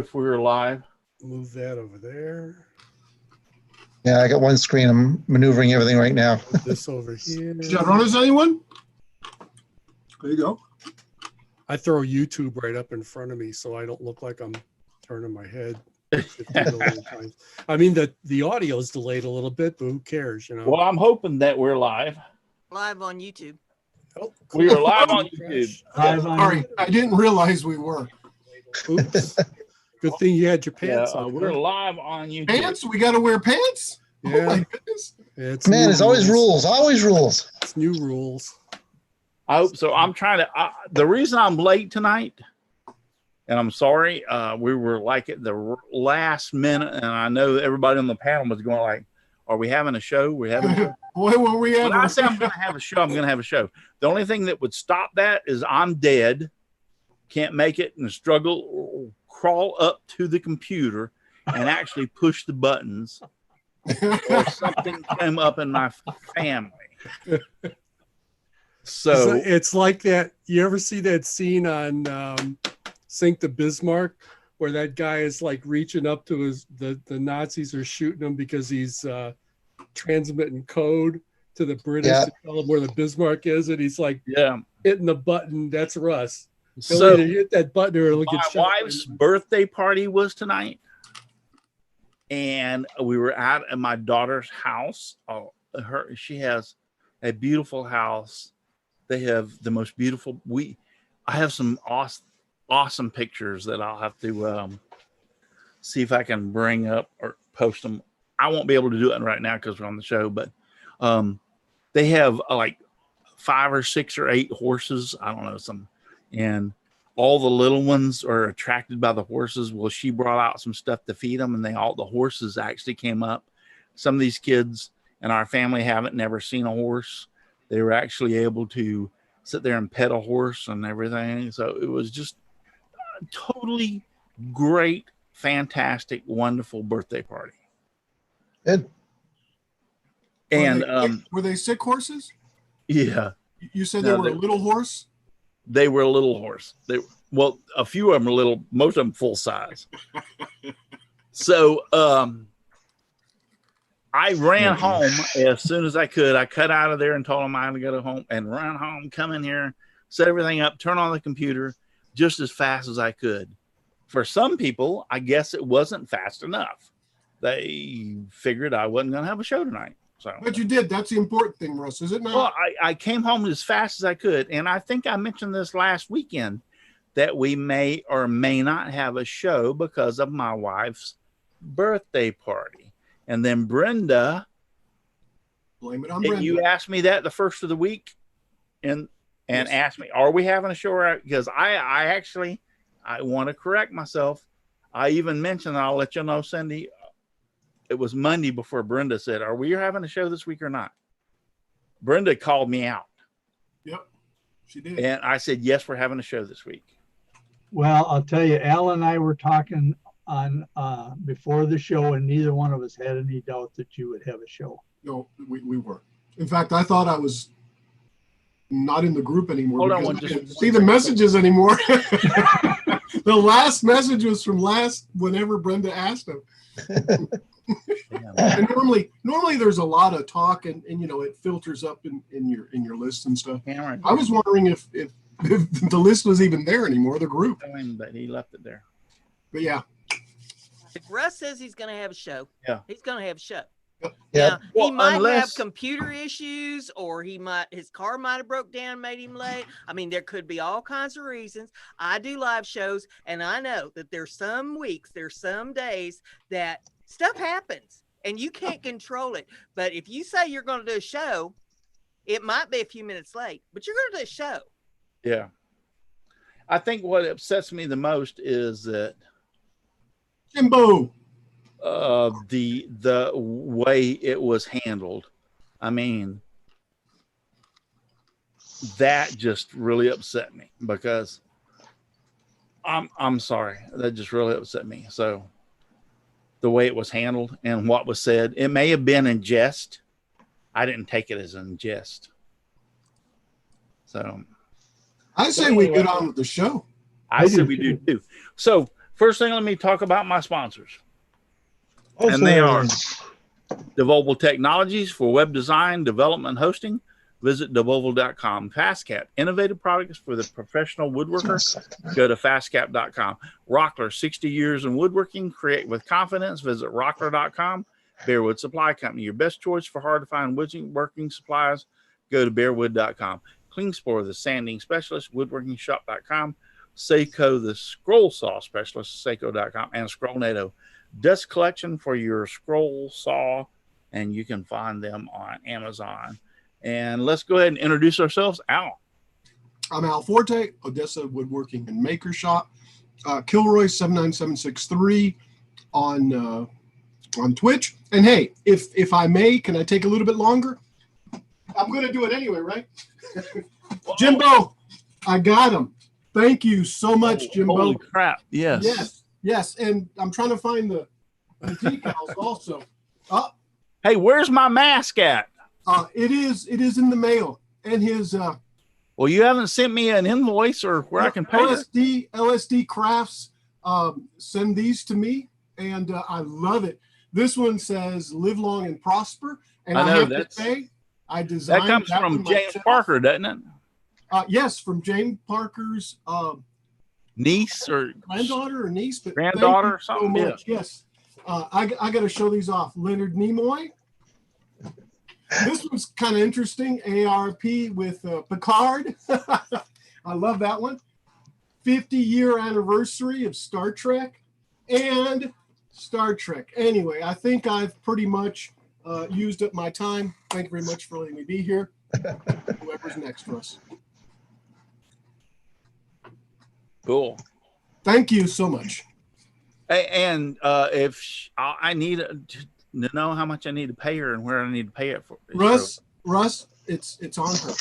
if we were live. Move that over there. Yeah, I got one screen. I'm maneuvering everything right now. Put this over here. Shadowrunners, anyone? There you go. I throw YouTube right up in front of me so I don't look like I'm turning my head 50 million times. I mean, the audio is delayed a little bit, but who cares, you know? Well, I'm hoping that we're live. Live on YouTube. Oh, We are live on YouTube. Sorry, I didn't realize we were. Oops. Good thing you had your pants Yeah, on. we're huh? live on YouTube. Pants? We got to wear pants? Oh Yeah. my goodness. It's Man, new there's always rules. Always rules. It's new rules. I hope so. I'm trying to. The reason I'm late tonight, and I'm sorry, we were like at the last minute, and I know everybody on the panel was going like, "Are we having a show? We're having." A show? What were we When I having? say I'm going to have a show, I'm going to have a show. The only thing that would stop that is I'm dead, can't make it, and struggle, crawl up to the computer and actually push the buttons, or something came up in my family. So it's like that. You ever see that scene on Sink the Bismarck where that guy is like reaching up to the Nazis are shooting him because he's transmitting code to the British to tell him where the Bismarck is, and he's like hitting the button. That's Russ. He'll So either hit that button or he'll get my shot. wife's birthday party was tonight, and we were out at my daughter's house. She has a beautiful house. They have the most beautiful. I have some awesome pictures that I'll have to see if I can bring up or post them. I won't be able to do it right now because we're on the show, but they have like 5 or 6 or 8 horses. I don't know, and all the little ones are attracted by the horses. Well, she brought out some stuff to feed them, and the horses actually came up. Some of these kids in our family haven't never seen a horse. They were actually able to sit there and pet a horse and everything. So it was just a totally great, fantastic, wonderful birthday party. Good. And were they sick horses? Yeah. You said they were a little horse? They were a little horse. Well, a few of them are little, most of them full size. So I ran home as soon as I could. I cut out of there and told them I had to go home and run home, come in here, set everything up, turn on the computer just as fast as I could. For some people, I guess it wasn't fast enough. They figured I wasn't going to have a show tonight. So, but you did. That's the important thing, Russ, is it not? Well, I came home as fast as I could. And I think I mentioned this last weekend that we may or may not have a show because of my wife's birthday party. And then Brenda, blame it on Brenda. You asked me that the first of the week and asked me, are we having a show? Because I want to correct myself. I even mentioned, I'll let you know, Cindy, it was Monday before Brenda said, are we having a show this week or not? Brenda called me out. Yep, she did. And I said, yes, we're having a show this week. Well, I'll tell you, Al and I were talking on before the show, and neither one of us had any doubt that you would have a show. No, we were. In fact, I thought I was not in the group anymore. Hold on, I didn't see the messages anymore. The last message was from whenever Brenda asked him. And normally there's a lot of talk and you know it filters up in your list and stuff. I was wondering if the list was even there anymore, the group. But he left it there. But yeah. If Russ says he's going to have a show, he's going to have a show. Yeah. Now, he might have computer issues, or his car might have broke down, made him late. I mean, there could be all kinds of reasons. I do live shows, and I know that there's some weeks, there's some days that stuff happens, and you can't control it. But if you say you're going to do a show, it might be a few minutes late, but you're going to do a show. Yeah. I think what upsets me the most is that Jimbo. The way it was handled. I mean, that just really upset me because I'm sorry. That just really upset me. So the way it was handled and what was said, it may have been in jest. I didn't take it as in jest. So I say we get on with the show. I said we do too. So First thing, let me talk about my sponsors. And they are Devolvo Technologies for web design, development, and hosting. Visit devolvo.com. FastCap, innovative products for the professional woodworker. Go to fastcap.com. Rockler, 60 years in woodworking. Create with confidence. Visit rockler.com. Bearwood Supply Company, your best choice for hard-to-find woodworking supplies. Go to bearwood.com. Klingspor, the sanding specialist, woodworkingshop.com. Seiko, the scroll saw specialist, seiko.com. And Scrollnado, dust collection for your scroll saw, and you can find them on Amazon. And let's go ahead and introduce ourselves. Al. I'm Al Forte, Odessa Woodworking and Maker Shop. Kilroy 79763 on Twitch. And hey, if I may, can I take a little bit longer? I'm going to do it anyway, right? Jimbo, I got him. Thank you so much, Jimbo. Holy crap! Yes. Yes. And I'm trying to find the decals also. Hey, where's my mask at? It is in the mail. And his well, you haven't sent me an invoice or where I can pay it. LSD Crafts send these to me, and I love it. This one says "Live long and prosper," and I have to say, I designed that comes from James Parker, doesn't it? Yes, from James Parker's niece or granddaughter or niece, but granddaughter or something. So much. Yeah. Yes, I got to show these off. Leonard Nimoy. This one's kind of interesting. ARP with Picard. I love that one. 50-year anniversary of Star Trek and Star Trek. Anyway, I think I've pretty much used up my time. Thank you very much for letting me be here. Whoever's next to us. Cool. Thank you so much. And if I need to know how much I need to pay her and where I need to pay it for. Russ, it's on her.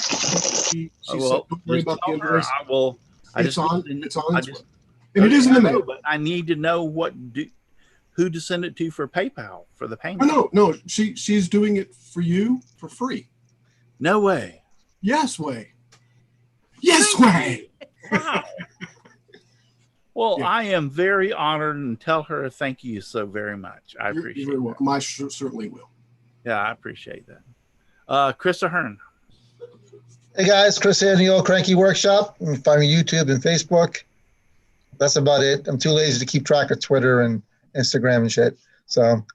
She said, don't worry about the invoice. It's on its way. And it is in the mail. But I need to know who to send it to for PayPal for the payment. No. She's doing it for you for free. No way. Yes way. Yes way. Wow. Well, yeah. I am very honored and tell her thank you so very much. I appreciate it. You're very welcome. I certainly will. Yeah, I appreciate that. Chris Ahern. Hey guys, Chris here in the Old Cranky Workshop. You can find me on YouTube and Facebook. That's about it. I'm too lazy to keep track of Twitter and Instagram and shit. So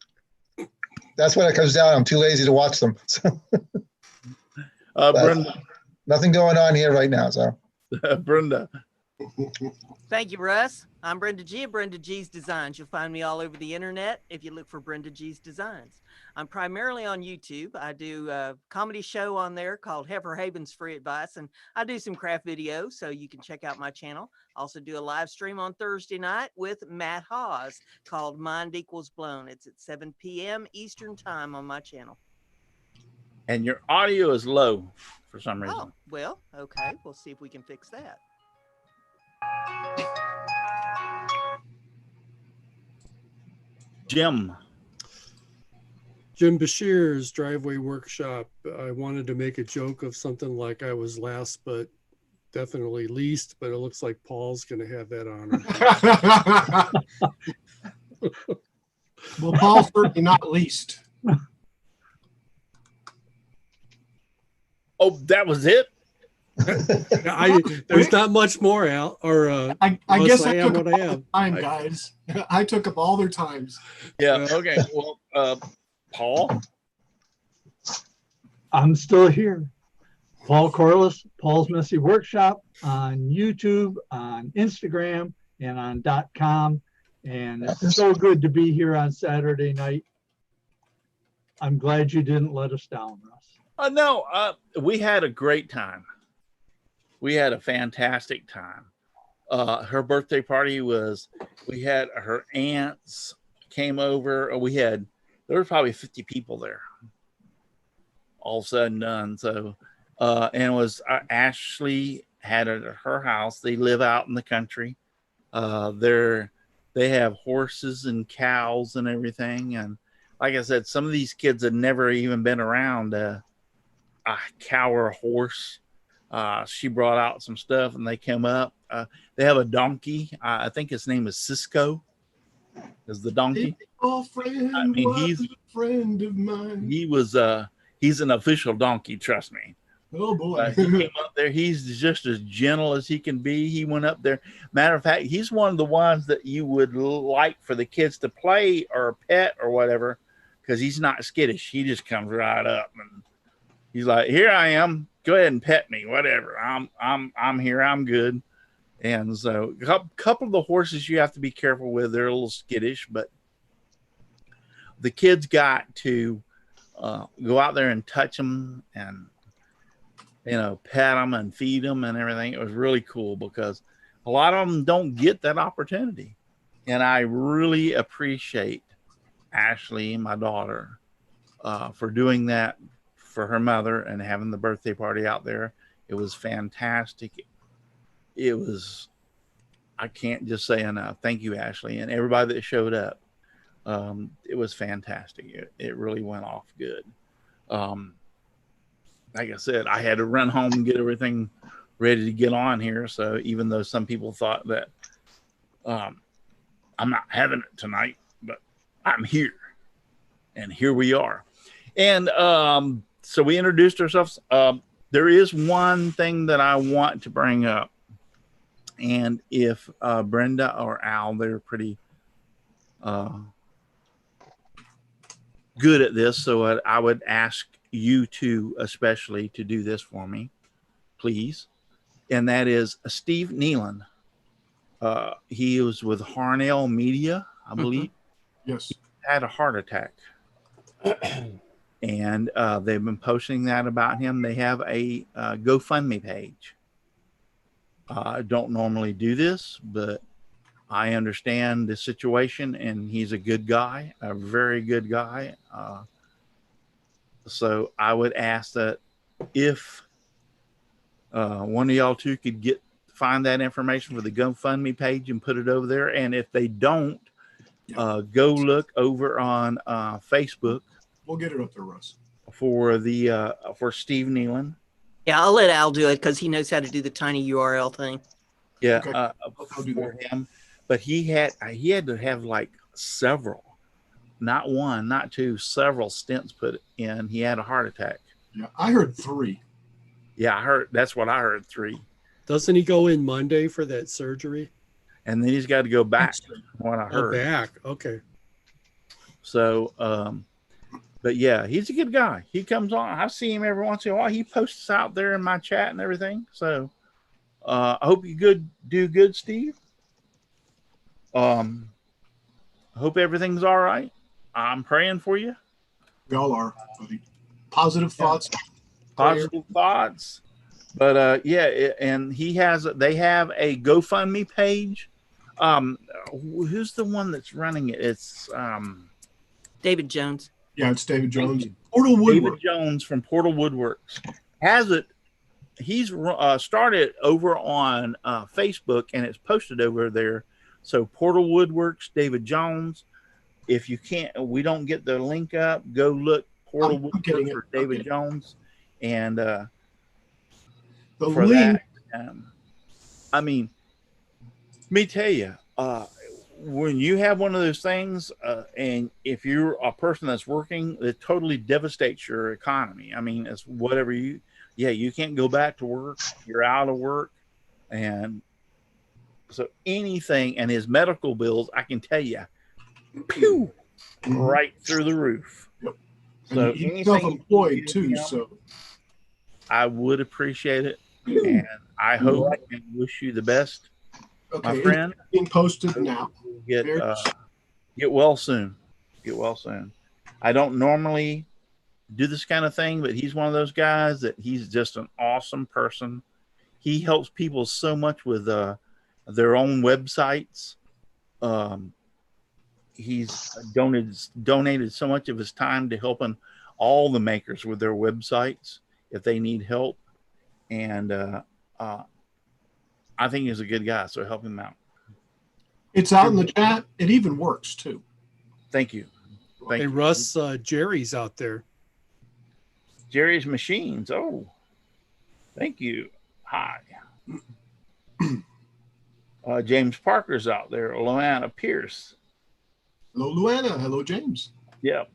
that's what it comes down. I'm too lazy to watch them. So Brenda. Nothing going on here right now. So Brenda. Thank you, Russ. I'm Brenda G of Brenda G's Designs. You'll find me all over the internet if you look for Brenda G's Designs. I'm primarily on YouTube. I do a comedy show on there called Heifer Haven's Free Advice, and I do some craft videos, so you can check out my channel. Also do a live stream on Thursday night with Matt Hawes called Mind Equals Blown. It's at 7 p.m. Eastern Time on my channel. And your audio is low for some reason. Oh, well, okay. We'll see if we can fix that. Jim Bashir's Driveway Workshop. I wanted to make a joke of something like I was last, but definitely least, but it looks like Paul's going to have that honor. Well, Paul's certainly not least. Oh, that was it? There's not much more, Al. Or I guess I took what I am. Time, guys. I took up all their times. Yeah. Okay. Well, Paul. I'm still here. Paul Corliss, Paul's Messy Workshop on YouTube, on Instagram, and on .com. And it's so good to be here on Saturday night. I'm glad you didn't let us down, Russ. No, we had a great time. We had a fantastic time. Her birthday party we had her aunts came over. There were probably 50 people there. All said and done. So, and it was Ashley had it at her house. They live out in the country. They have horses and cows and everything. And like I said, some of these kids had never even been around a cow or a horse. She brought out some stuff and they came up. They have a donkey. I think his name is Cisco. Is the donkey? Friend I mean, was a friend of mine. He's an official donkey. Trust me. Oh boy. He came up there. He's just as gentle as he can be. He went up there. Matter of fact, he's one of the ones that you would like for the kids to play or pet or whatever, because he's not skittish. He just comes right up and he's like, "Here I am. Go ahead and pet me. Whatever. I'm here. I'm good." And so, a couple of the horses you have to be careful with. They're a little skittish, but the kids got to go out there and touch them and, pet them and feed them and everything. It was really cool because a lot of them don't get that opportunity. And I really appreciate Ashley, my daughter, for doing that for her mother and having the birthday party out there. It was fantastic. I can't just say enough. Thank you, Ashley, and everybody that showed up. It was fantastic. It really went off good. Like I said, I had to run home and get everything ready to get on here. So even though some people thought that I'm not having it tonight, but I'm here, and here we are. And so we introduced ourselves. There is one thing that I want to bring up, and if Brenda or Al, they're pretty good at this, so I would ask you two especially to do this for me, please. And that is Steve Nealon. He was with Harnell Media, I believe. Yes. Had a heart attack. And they've been posting that about him. They have a GoFundMe page. I don't normally do this, but I understand the situation, and he's a good guy, a very good guy. So I would ask that if one of y'all two could find that information for the GoFundMe page and put it over there. And if they don't, go look over on Facebook. We'll get it up there, Russ. For Steve Nealon. Yeah, I'll let Al do it because he knows how to do the tiny URL thing. Yeah, Okay. I'll do for that. him. But he had to have like several, not one, not two, several stents put in. He had a heart attack. Yeah, I heard 3. Yeah, that's what I heard, 3. Doesn't he go in Monday for that surgery? And then he's got to go back. What I heard. Back. Okay. So, but yeah, he's a good guy. He comes on. I see him every once in a while. He posts out there in my chat and everything. So, I hope you do good, Steve. I hope everything's all right. I'm praying for you. We all are, buddy. Positive thoughts. Positive thoughts. But and they have a GoFundMe page. Who's the one that's running it? It's David Jones. Yeah, it's David Jones. Portal Woodworks. David Jones from Portal Woodworks has it. He's started over on Facebook, and it's posted over there. So Portal Woodworks, David Jones. If you can't, we don't get the link up, go look Portal Woodworks for David Jones. And the for link. That, I mean, let me tell you, when you have one of those things, and if you're a person that's working, it totally devastates your economy. I mean, it's whatever you can't go back to work. You're out of work. And so anything, and his medical bills, I can tell you, pew, right through the roof. Yep. So he's anything self-employed too, so I would appreciate it, and I hope and wish you the best, my friend. It's being posted now. Get well soon. Get well soon. I don't normally do this kind of thing, but he's one of those guys that he's just an awesome person. He helps people so much with their own websites. He's donated so much of his time to helping all the makers with their websites if they need help. And I think he's a good guy, so help him out. It's out in the chat. It even works too. Thank you. Hey, Russ, Jerry's out there. Jerry's Machines. Oh, thank you. Hi. James Parker's out there. Luana Pierce. Hello, Luana. Hello, James. Yep.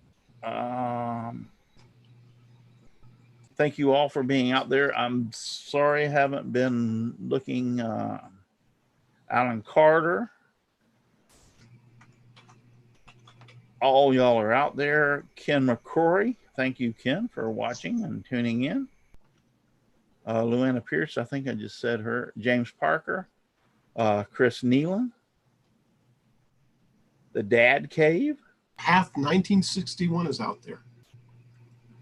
Thank you all for being out there. I'm sorry I haven't been looking. Alan Carter. All y'all are out there. Ken McCrory. Thank you, Ken, for watching and tuning in. Luana Pierce, I think I just said her. James Parker. Chris Nealon. The Dad Cave. Half 1961 is out there.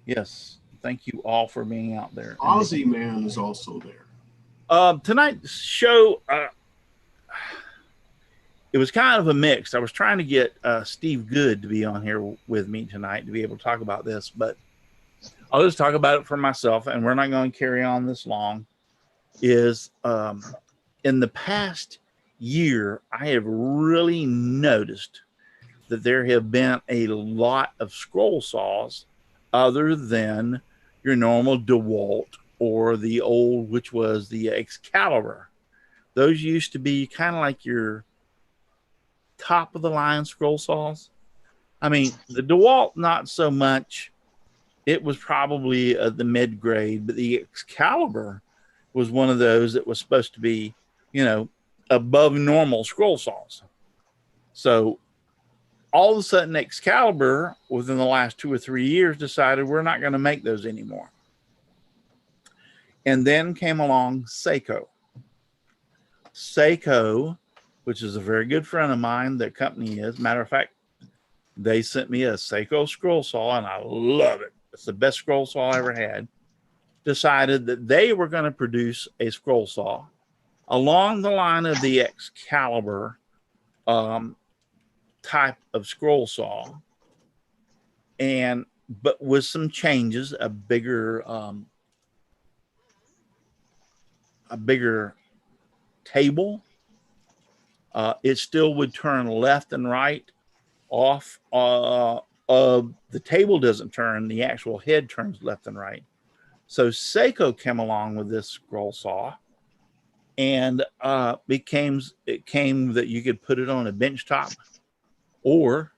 Yes. Thank you all for being out there. Aussie Man is also there. Tonight's show, it was kind of a mix. I was trying to get Steve Good to be on here with me tonight to be able to talk about this, but I'll just talk about it for myself, and we're not going to carry on this long. Is in the past year, I have really noticed that there have been a lot of scroll saws other than your normal DeWalt or the old, which was the Excalibur. Those used to be kind of like your top of the line scroll saws. I mean, the DeWalt, not so much. It was probably the mid grade, but the Excalibur was one of those that was supposed to be, you know, above normal scroll saws. So all of a sudden, Excalibur, within the last 2 or 3 years, decided we're not going to make those anymore. And then came along Seiko. Seiko, which is a very good friend of mine, the company is. Matter of fact, they sent me a Seiko Scroll Saw, and I love it. It's the best scroll saw I ever had. Decided that they were going to produce a scroll saw along the line of the Excalibur type of scroll saw, but with some changes, a bigger table. It still would turn left and right off. The table doesn't turn, the actual head turns left and right. So Seiko came along with this scroll saw, and it came that you could put it on a bench top, or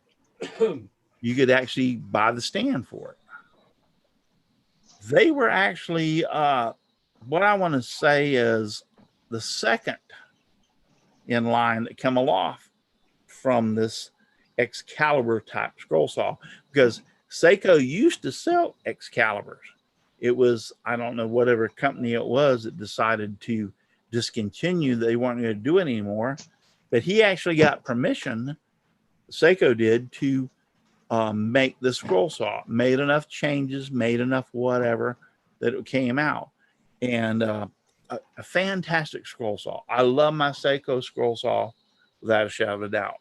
you could actually buy the stand for it. They were actually, what I want to say is the second in line that came aloft from this Excalibur type scroll saw, because Seiko used to sell Excaliburs. It was, I don't know, whatever company it was that decided to discontinue. They weren't going to do it anymore. But he actually got permission, Seiko did, to make the scroll saw, made enough changes, made enough whatever that it came out. And a fantastic scroll saw. I love my Seiko scroll saw without a shadow of a doubt.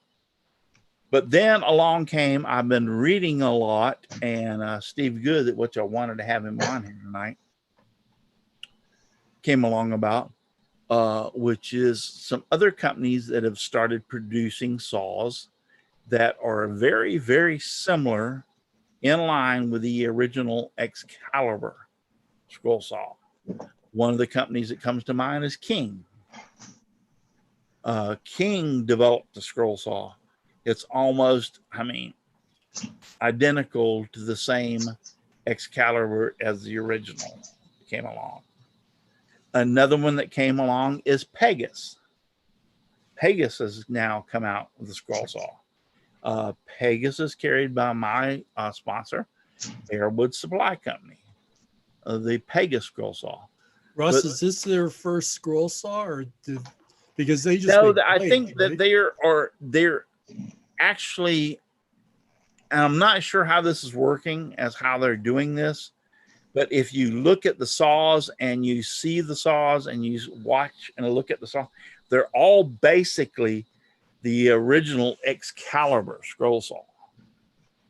But then along came, I've been reading a lot, and Steve Good, which I wanted to have him on here tonight, came along about, which is some other companies that have started producing saws that are very, very similar, in line with the original Excalibur scroll saw. One of the companies that comes to mind is King. King developed the scroll saw. It's almost, I mean, identical to the same Excalibur as the original that came along. Another one that came along is Pegasus. Pegasus has now come out with the scroll saw. Pegasus is carried by my sponsor, Airwood Supply Company. The Pegasus scroll saw. Russ, is this their first scroll saw, or because they just no? I think that they're actually, and I'm not sure how this is working as how they're doing this, but if you look at the saws and you see the saws and you watch and look at the saw, they're all basically the original Excalibur scroll saw.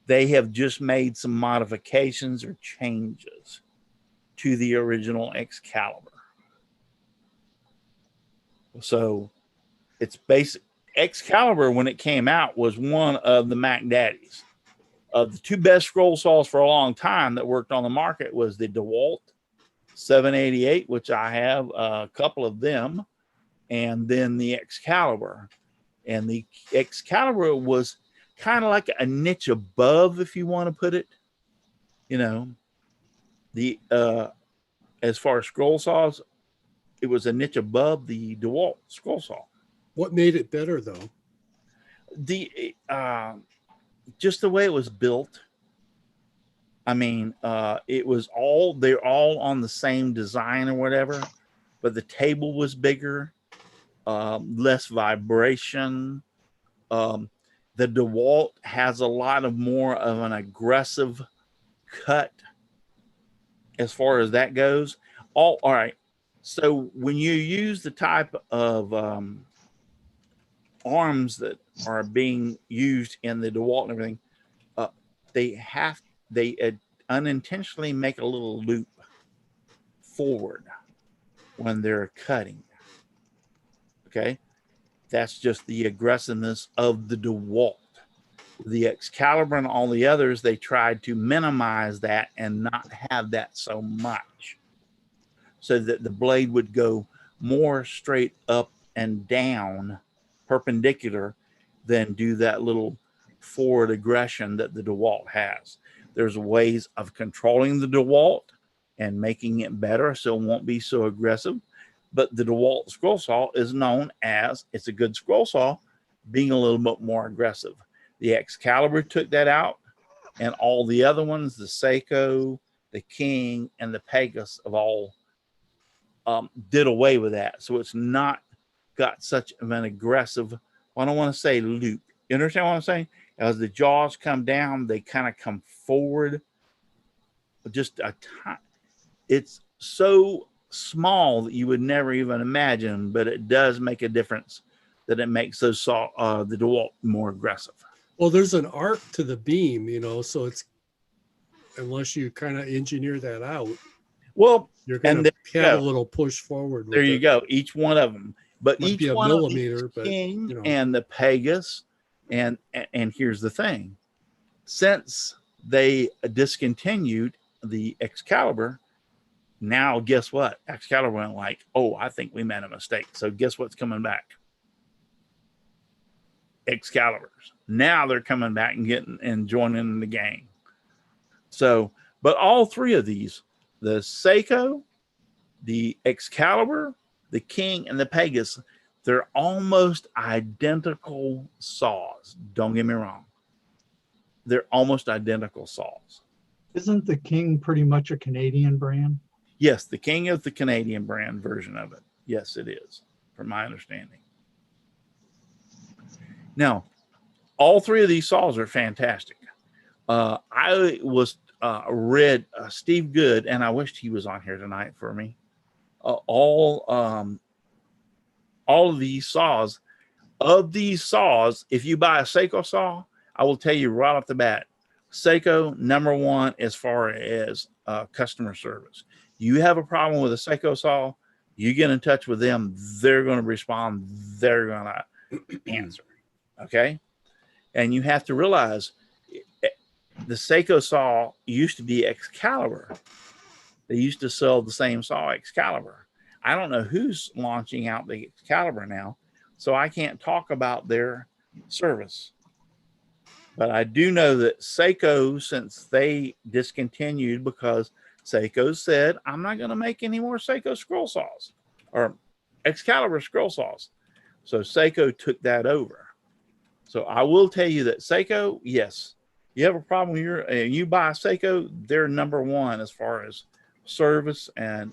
They have just made some modifications or changes to the original Excalibur. So it's basic. Excalibur, when it came out, was one of the Mac Daddies. The two best scroll saws for a long time that worked on the market was the DeWalt 788, which I have a couple of them, and then the Excalibur. And the Excalibur was kind of like a niche above, if you want to put it. You know, the as far as scroll saws, it was a niche above the DeWalt scroll saw. What made it better though? The just the way it was built. I mean, it was they're all on the same design or whatever, but the table was bigger, less vibration. The DeWalt has a lot of more of an aggressive cut as far as that goes. All right. So when you use the type of arms that are being used in the DeWalt and everything, they unintentionally make a little loop forward when they're cutting. Okay, that's just the aggressiveness of the DeWalt. The Excalibur and all the others, they tried to minimize that and not have that so much, so that the blade would go more straight up and down, perpendicular, than do that little forward aggression that the DeWalt has. There's ways of controlling the DeWalt and making it better so it won't be so aggressive. But the DeWalt scroll saw is known as, it's a good scroll saw, being a little bit more aggressive. The Excalibur took that out, and all the other ones, the Seiko, the King, and the Pegasus of all did away with that. So it's not got such an aggressive, I don't want to say loop. You understand what I'm saying? As the jaws come down, they kind of come forward just a tiny. It's so small that you would never even imagine, but it does make a difference that it makes those the DeWalt more aggressive. Well, there's an arc to the beam, you know, so it's, unless you kind of engineer that out, well, you're going to have a little push forward. There you go. Each one of them, but Might each be a one millimeter, of the but, King you know. and the Pegasus, and here's the thing: since they discontinued the Excalibur, now guess what? Excalibur went like, oh, I think we made a mistake. So guess what's coming back? Excaliburs. Now they're coming back and getting and joining the gang. So, but all three of these, the Seiko, the Excalibur, the King, and the Pegasus, they're almost identical saws. Don't get me wrong. They're almost identical saws. Isn't the King pretty much a Canadian brand? Yes, the King is the Canadian brand version of it. Yes, it is, from my understanding. Now, all three of these saws are fantastic. I was read Steve Good, and I wished he was on here tonight for me. All of these saws, if you buy a Seiko saw, I will tell you right off the bat, Seiko #1 as far as customer service. You have a problem with a Seiko saw, you get in touch with them, they're going to respond, they're going to answer. Okay. And you have to realize the Seiko saw used to be Excalibur. They used to sell the same saw, Excalibur. I don't know who's launching out the Excalibur now, so I can't talk about their service. But I do know that Seiko, since they discontinued, because Seiko said, I'm not going to make any more Seiko scroll saws or Excalibur scroll saws. So Seiko took that over. So I will tell you that Seiko, yes, you have a problem with you buy a Seiko, they're #1 as far as service and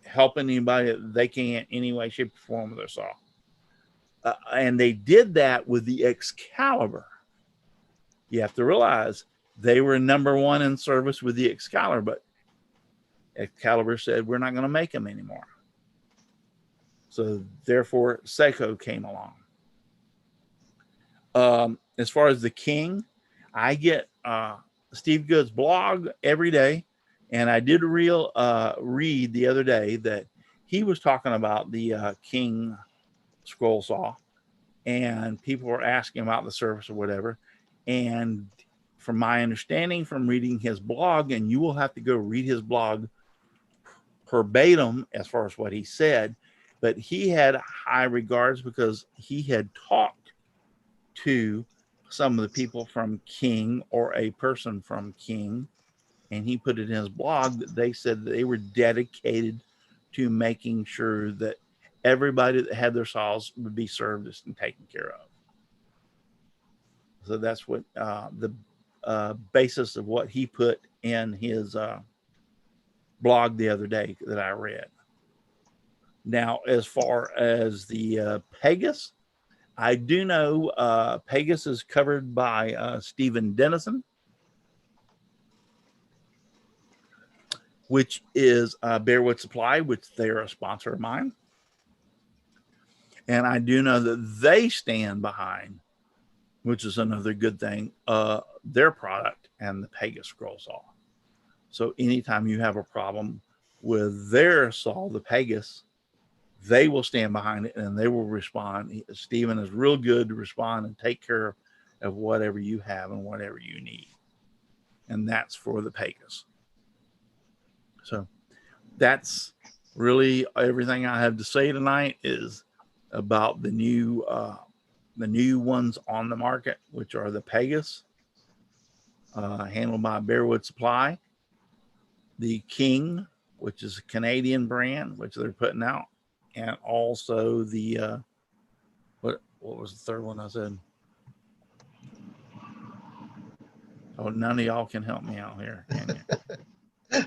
helping anybody that they can any way, shape, or form with their saw. And they did that with the Excalibur. You have to realize they were #1 in service with the Excalibur, but Excalibur said, we're not going to make them anymore. So therefore, Seiko came along. As far as the King, I get Steve Good's blog every day. And I did read the other day that he was talking about the King scroll saw, and people were asking about the service or whatever. And from my understanding from reading his blog, and you will have to go read his blog verbatim as far as what he said, but he had high regards because he had talked to some of the people from King, or a person from King, and he put it in his blog that they said that they were dedicated to making sure that everybody that had their saws would be serviced and taken care of. So that's what the basis of what he put in his blog the other day that I read. Now, as far as the Pegasus, I do know Pegasus is covered by Stephen Dennison, which is Bearwood Supply, which they are a sponsor of mine. And I do know that they stand behind, which is another good thing, their product and the Pegasus Scroll Saw. So anytime you have a problem with their saw, the Pegasus, they will stand behind it and they will respond. Stephen is real good to respond and take care of whatever you have and whatever you need. And that's for the Pegasus. So that's really everything I have to say tonight is about the new ones on the market, which are the Pegasus, handled by Bearwood Supply, the King, which is a Canadian brand, which they're putting out, and also the what was the third one I said? Oh, none of y'all can help me out here, can you?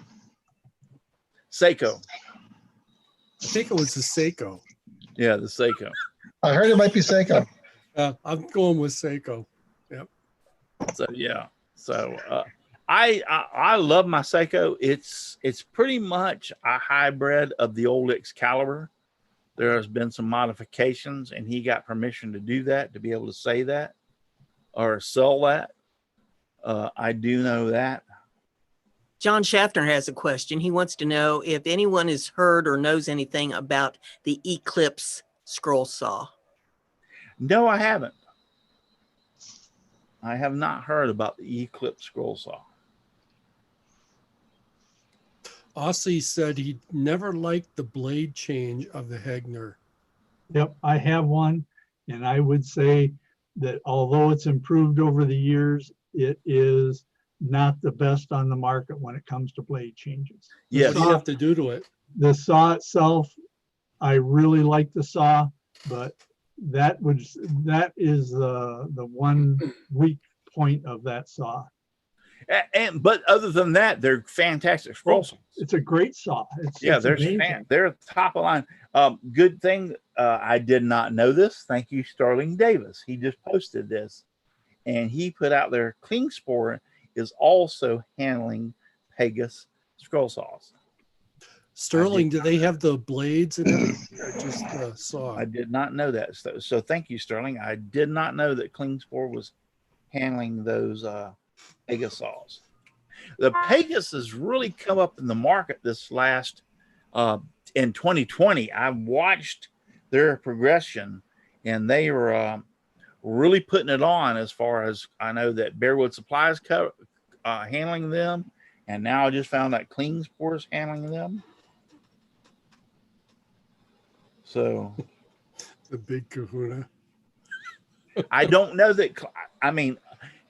Seiko. I think it was the Seiko. Yeah, the Seiko. I heard it might be Seiko. I'm going with Seiko. Yep. So yeah. So I love my Seiko. It's pretty much a hybrid of the old Excalibur. There has been some modifications, and he got permission to do that, to be able to say that or sell that. I do know that. John Schaffner has a question. He wants to know if anyone has heard or knows anything about the Eclipse Scroll Saw. No, I haven't. I have not heard about the Eclipse Scroll Saw. Aussie said he never liked the blade change of the Hegner. Yep, I have one, and I would say that although it's improved over the years, it is not the best on the market when it comes to blade changes. Yes. What do you have to do to it? The saw itself, I really like the saw, but that is the one weak point of that saw. But other than that, they're fantastic scroll saws. It's a great saw. They're top of line. Good thing I did not know this. Thank you, Sterling Davis. He just posted this, and he put out there Klingspor is also handling Pegasus scroll saws. Sterling, do they have the blades in it or just the saw? I did not know that. So thank you, Sterling. I did not know that Klingspor was handling those Pegasus saws. The Pegasus has really come up in the market this last in 2020. I've watched their progression, and they were really putting it on. As far as I know, that Bearwood Supply is handling them, and now I just found that Klingspor is handling them. So the big kahuna. I don't know that. I mean,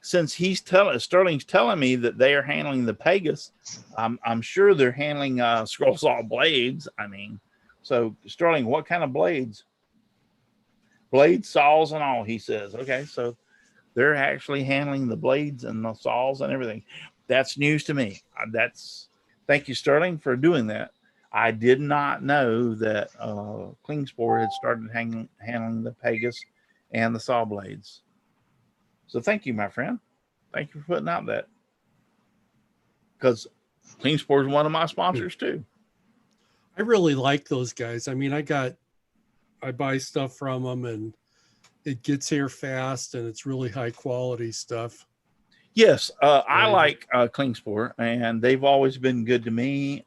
since Sterling's telling me that they are handling the Pegasus, I'm sure they're handling scroll saw blades. I mean, so Sterling, what kind of blades? Blades, saws, and all. He says, okay, so they're actually handling the blades and the saws and everything. That's news to me. Thank you, Sterling, for doing that. I did not know that Klingspor had started handling the Pegasus and the saw blades. So thank you, my friend. Thank you for putting out that. Because Klingspor is one of my sponsors too. I really like those guys. I mean, I buy stuff from them, and it gets here fast, and it's really high quality stuff. Yes, I like Klingspor, and they've always been good to me.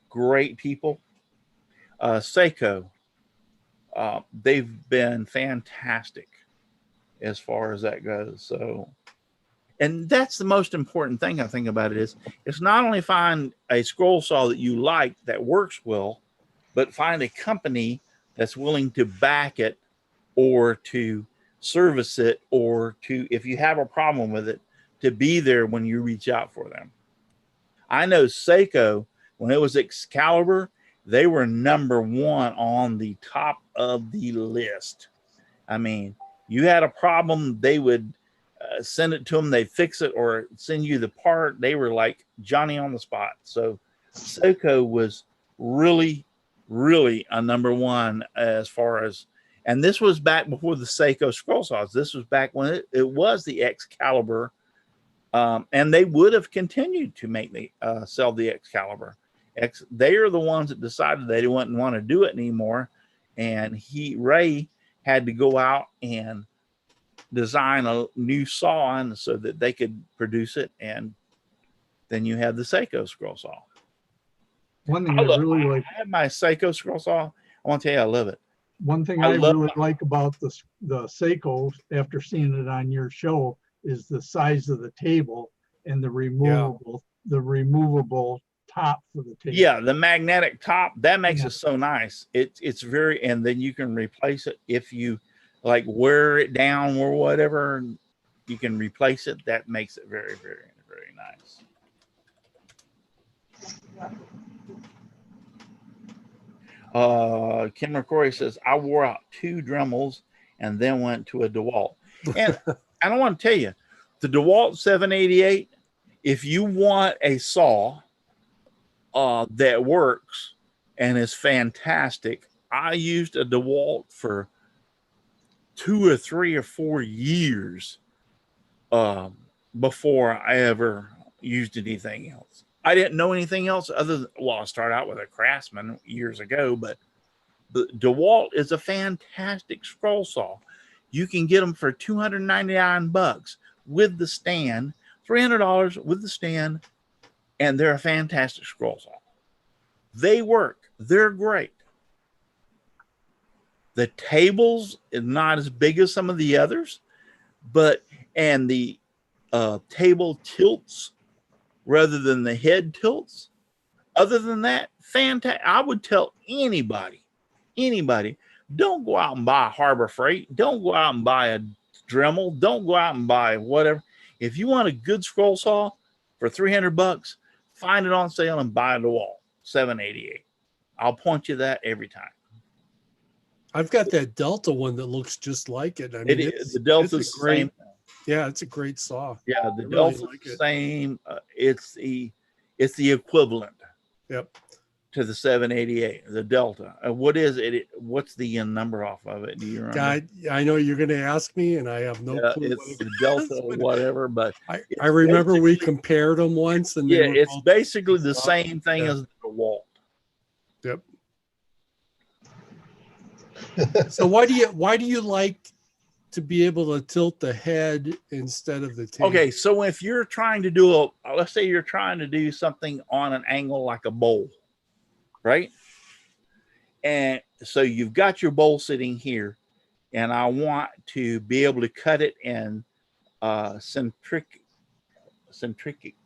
Great people. Seiko, they've been fantastic as far as that goes. So And that's the most important thing I think about it is it's not only find a scroll saw that you like that works well, but find a company that's willing to back it or to service it or to, if you have a problem with it, to be there when you reach out for them. I know Seiko, when it was Excalibur, they were #1 on the top of the list. I mean, you had a problem, they would send it to them, they fix it or send you the part. They were like Johnny on the spot. So Seiko was really, really a #1 as far as, and this was back before the Seiko Scroll Saws. This was back when it was the Excalibur, and they would have continued to make the sell the Excalibur. They are the ones that decided they didn't want to do it anymore, and Ray had to go out and design a new saw and so that they could produce it, and then you have the Seiko Scroll Saw. One thing I really like. I have my Seiko Scroll Saw. I want to tell you, I love it. One thing I really like about the Seiko, after seeing it on your show, is the size of the table and the removable top for the table. Yeah, the magnetic top, that makes it so nice. It's very, and then you can replace it if you like wear it down or whatever, you can replace it. That makes it very, very, very nice. Kim McCrory says, I wore out 2 Dremels and then went to a DeWalt. And I don't want to tell you, the DeWalt 788, if you want a saw that works and is fantastic, I used a DeWalt for 2 or 3 or 4 years before I ever used anything else. I didn't know anything else other than, well, I started out with a Craftsman years ago, but the DeWalt is a fantastic scroll saw. You can get them for $299 with the stand, $300 with the stand, and they're a fantastic scroll saw. They work. They're great. The tables is not as big as some of the others, and the table tilts rather than the head tilts. Other than that, fantastic. I would tell anybody, don't go out and buy a Harbor Freight. Don't go out and buy a Dremel. Don't go out and buy whatever. If you want a good scroll saw for $300, find it on sale and buy a DeWalt 788. I'll point you that every time. I've got that Delta one that looks just like it. I mean, the Delta's the same. Yeah, it's a great saw. Yeah, the Delta's the same. It's the equivalent. Yep. To the 788, the Delta. What is it? What's the number off of it? Do you remember? God, I know you're going to ask me, and I have no clue. It's the Delta or whatever, but I remember we compared them once, and yeah, it's basically the same thing as the DeWalt. Yep. So why do you like to be able to tilt the head instead of the tail? Okay, so if you're trying to do let's say you're trying to do something on an angle like a bowl, right? And so you've got your bowl sitting here, and I want to be able to cut it in centric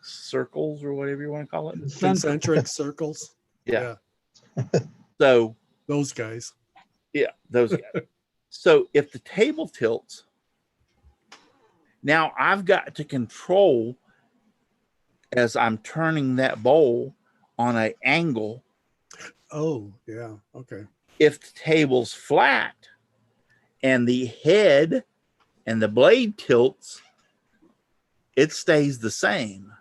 circles or whatever you want to call it. Concentric circles. Yeah. So those guys. Yeah, those guys. So if the table tilts, now I've got to control as I'm turning that bowl on an angle. Oh, yeah. Okay. If the table's flat and the head and the blade tilts, it stays the same.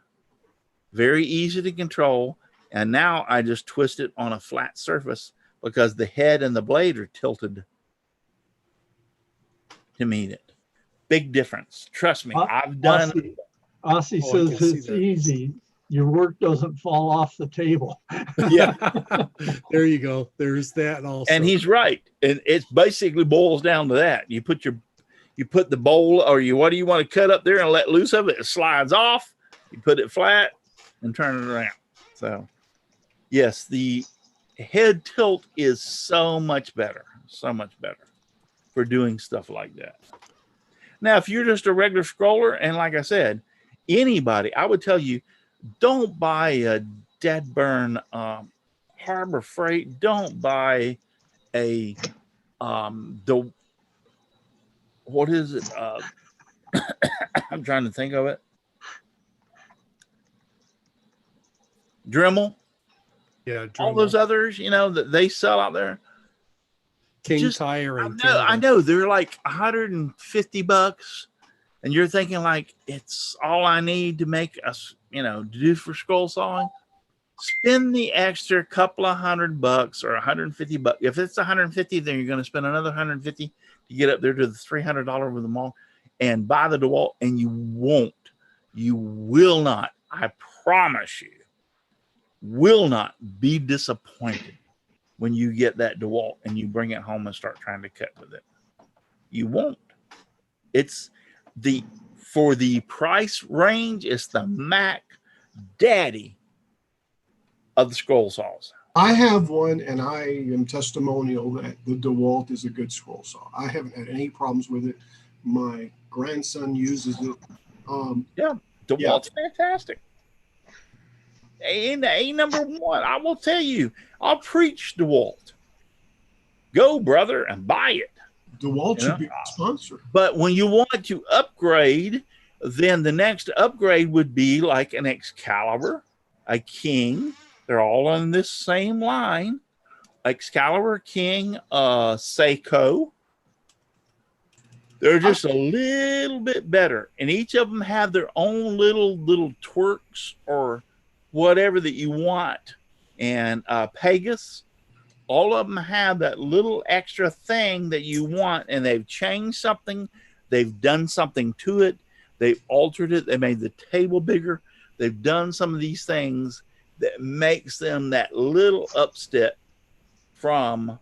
Very easy to control. And now I just twist it on a flat surface because the head and the blade are tilted to meet it. Big difference. Trust me, I've done it. Aussie says it's easy. Your work doesn't fall off the table. Yeah. There you go. There's that also. And he's right. And it basically boils down to that. You put the bowl or what do you want to cut up there and let loose of it? It slides off. You put it flat and turn it around. So yes, the head tilt is so much better for doing stuff like that. Now, if you're just a regular scroller, and like I said, anybody, I would tell you, don't buy a dead burn Harbor Freight. Don't buy a the what is it? I'm trying to think of it. Dremel. Yeah, All those others, that they sell out there. King Tire and I know they're like $150, and you're thinking like it's all I need to make us, to do for scroll sawing. Spend the extra couple of $100 or $150. If it's $150, then you're going to spend another $150 to get up there to the $300 with them all, and buy the DeWalt. And you will not. I promise you, will not be disappointed when you get that DeWalt and you bring it home and start trying to cut with it. You won't. It's for the price range, it's the Mac Daddy of the scroll saws. I have one, and I am testimonial that the DeWalt is a good scroll saw. I haven't had any problems with it. My grandson uses it. DeWalt's fantastic. A number one. I will tell you, I'll preach DeWalt. Go, brother, and buy it. DeWalt should be a sponsor. But when you want to upgrade, then the next upgrade would be like an Excalibur, a King. They're all on this same line. Excalibur, King, Seiko. They're just a little bit better. And each of them have their own little twerks or whatever that you want. And Pegasus, all of them have that little extra thing that you want, and they've changed something. They've done something to it. They've altered it. They made the table bigger. They've done some of these things that makes them that little upstep from.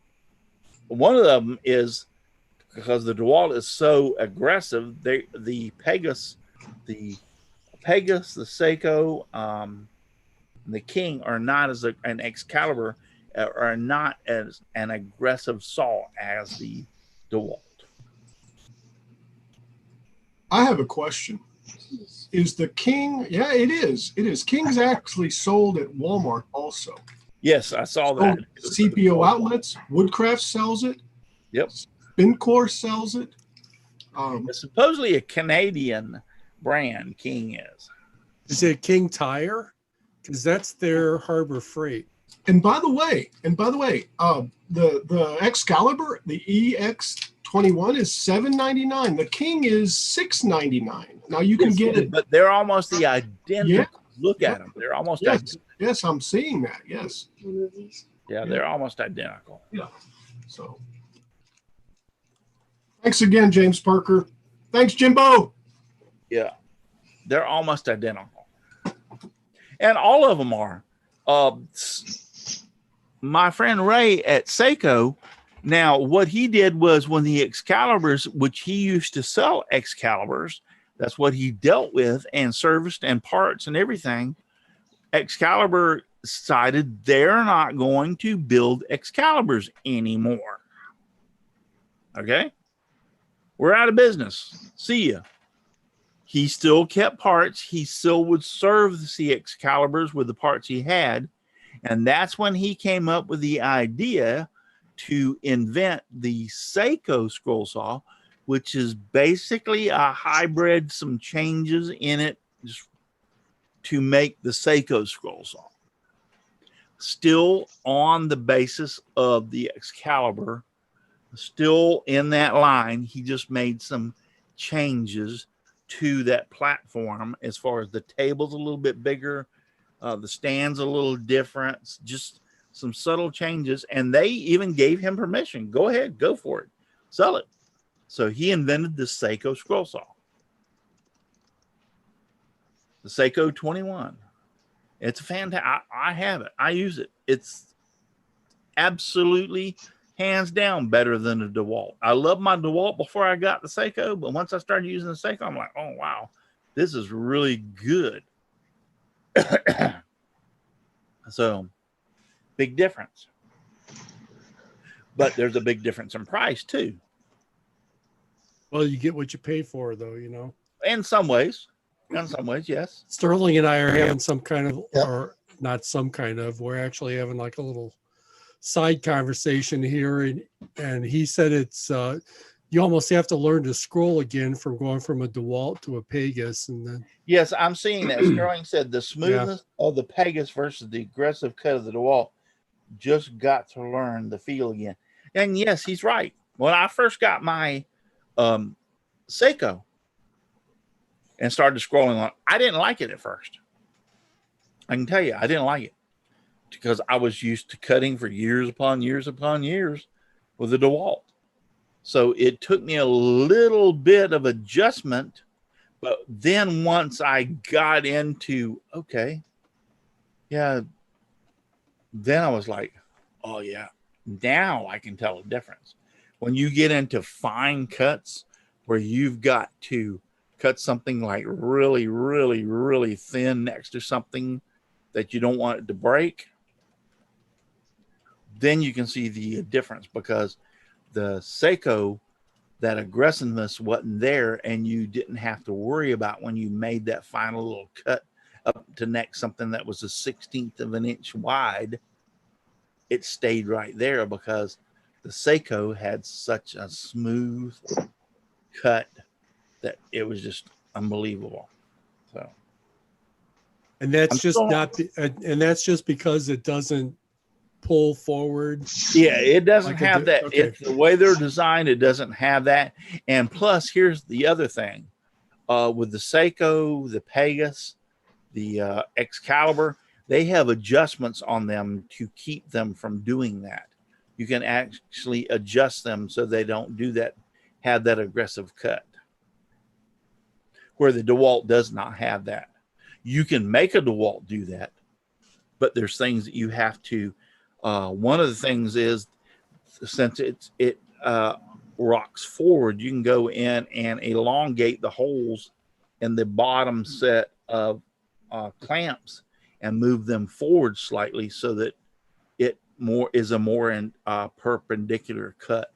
One of them is because the DeWalt is so aggressive. The Pegasus, the Seiko, the King are not as an Excalibur, are not as an aggressive saw as the DeWalt. I have a question. Is the King? Yeah, it is. It is. King's actually sold at Walmart also. Yes, I saw that. CPO outlets. Woodcraft sells it. Yep. Spincor sells it. It's supposedly a Canadian brand. King is. Is it King Tire? Because that's their Harbor Freight. And by the way, the Excalibur, the EX21 is $7.99. The King is $6.99. Now you can get it, but they're almost the identical. Yeah. Look at them; they're almost yes. Yes, I'm seeing that. Yes. Yeah, they're almost identical. Yeah. So, thanks again, James Parker. Thanks, Jimbo. Yeah, they're almost identical, and all of them are. My friend Ray at Seiko, now what he did was when the Excaliburs, which he used to sell Excaliburs, that's what he dealt with and serviced and parts and everything. Excalibur decided they're not going to build Excaliburs anymore. Okay? We're out of business. See ya. He still kept parts. He still would serve the Excaliburs with the parts he had. And that's when he came up with the idea to invent the Seiko Scroll Saw, which is basically a hybrid, some changes in it just to make the Seiko Scroll Saw. Still on the basis of the Excalibur, still in that line, he just made some changes to that platform as far as the table's a little bit bigger, the stand's a little different, just some subtle changes. And they even gave him permission. Go ahead, go for it, sell it. So he invented the Seiko Scroll Saw, the Seiko 21. It's fantastic. I have it. I use it. It's absolutely hands down better than a DeWalt. I loved my DeWalt before I got the Seiko, but once I started using the Seiko, I'm like, oh wow, this is really good. So big difference. But there's a big difference in price too. Well, you get what you pay for, though, you know. In some ways. In some ways, yes. Sterling and I are having some kind of, Yep. or not some kind of, we're actually having like a little side conversation here. And he said it's, you almost have to learn to scroll again from going from a DeWalt to a Pegasus. And then, Yes, I'm seeing that. Sterling said the smoothness of the Pegasus versus the aggressive cut of the DeWalt, just got to learn the feel again. And yes, he's right. When I first got my Seiko and started scrolling on, I didn't like it at first. I can tell you, I didn't like it because I was used to cutting for years upon years upon years with the DeWalt. So it took me a little bit of adjustment, but then once I got into, okay, yeah, then I was like, oh yeah, now I can tell a difference. When you get into fine cuts where you've got to cut something like really, really, really thin next to something that you don't want it to break, then you can see the difference, because the Seiko, that aggressiveness wasn't there, and you didn't have to worry about when you made that final little cut up to next something that was a 1/16 of an inch wide. It stayed right there because the Seiko had such a smooth cut that it was just unbelievable. So, and that's I'm just still- not, and that's just because it doesn't pull forward. yeah, it doesn't Like a have that. okay. It's the way they're designed, it doesn't have that. And plus, here's the other thing. With the Seiko, the Pegasus, the Excalibur, they have adjustments on them to keep them from doing that. You can actually adjust them so they don't do that, have that aggressive cut, where the DeWalt does not have that. You can make a DeWalt do that, but there's things that you have to. One of the things is, since it rocks forward, you can go in and elongate the holes in the bottom set of clamps and move them forward slightly so that it is a more perpendicular cut.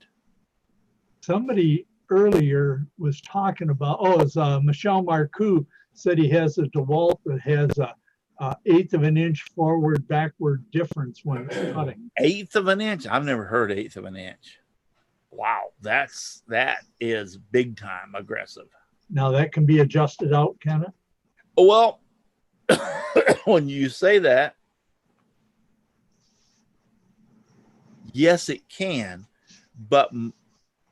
Somebody earlier was talking about, it's Michel Marcoux said he has a DeWalt that has a 1/8 of an inch forward backward difference when it's cutting. 1/8 of an inch? I've never heard 1/8 of an inch. Wow, that is big time aggressive. Now that can be adjusted out, can it? Well, when you say that, yes, it can. But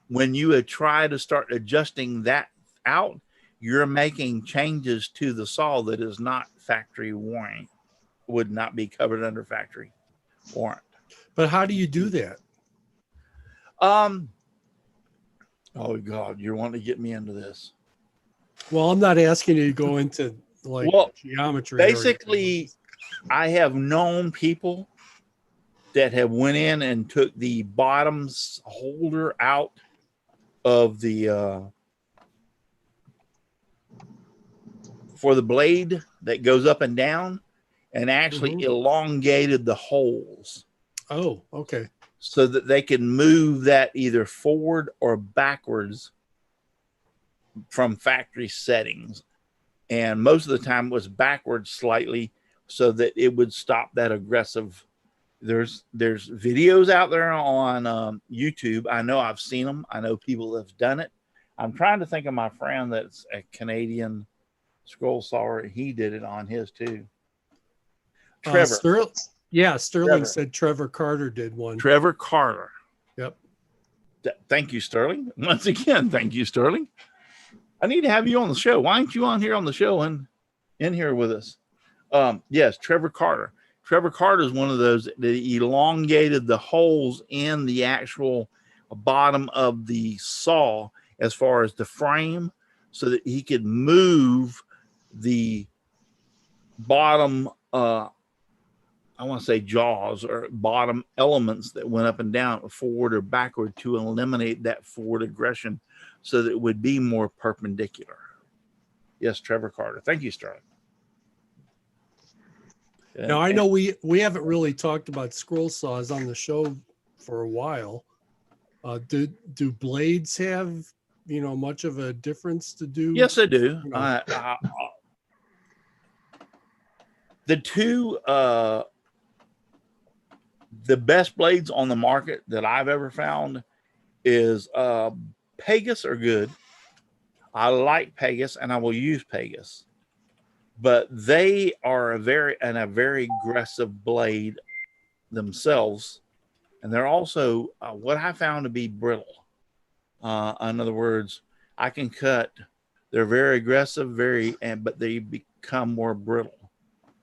when you try to start adjusting that out, you're making changes to the saw that is not factory warrant, would not be covered under factory warrant. But how do you do that? Oh God, you're wanting to get me into this. Well, I'm not asking you to go into like geometry. Basically, I have known people that have went in and took the bottoms holder out of the for the blade that goes up and down, and actually elongated the holes. Oh, okay. So that they can move that either forward or backwards from factory settings. And most of the time it was backwards slightly so that it would stop that aggressive. There's videos out there on YouTube. I know I've seen them. I know people have done it. I'm trying to think of my friend that's a Canadian scroll saw. He did it on his too. Trevor. Sterling said Trevor Carter did one. Trevor Carter. Yep. Thank you, Sterling. Once again, thank you, Sterling. I need to have you on the show. Why aren't you on here on the show and in here with us? Yes, Trevor Carter. Trevor Carter is one of those that elongated the holes in the actual bottom of the saw as far as the frame so that he could move the bottom I want to say jaws or bottom elements that went up and down, forward or backward, to eliminate that forward aggression so that it would be more perpendicular. Yes, Trevor Carter. Thank you, Sterling. Now, I know we haven't really talked about scroll saws on the show for a while. Do blades have, much of a difference to do? Yes, they do. The two the best blades on the market that I've ever found is Pegasus are good. I like Pegasus and I will use Pegasus, but they are a very aggressive blade themselves, and they're also what I found to be brittle. In other words, I can cut. They're very aggressive, but they become more brittle.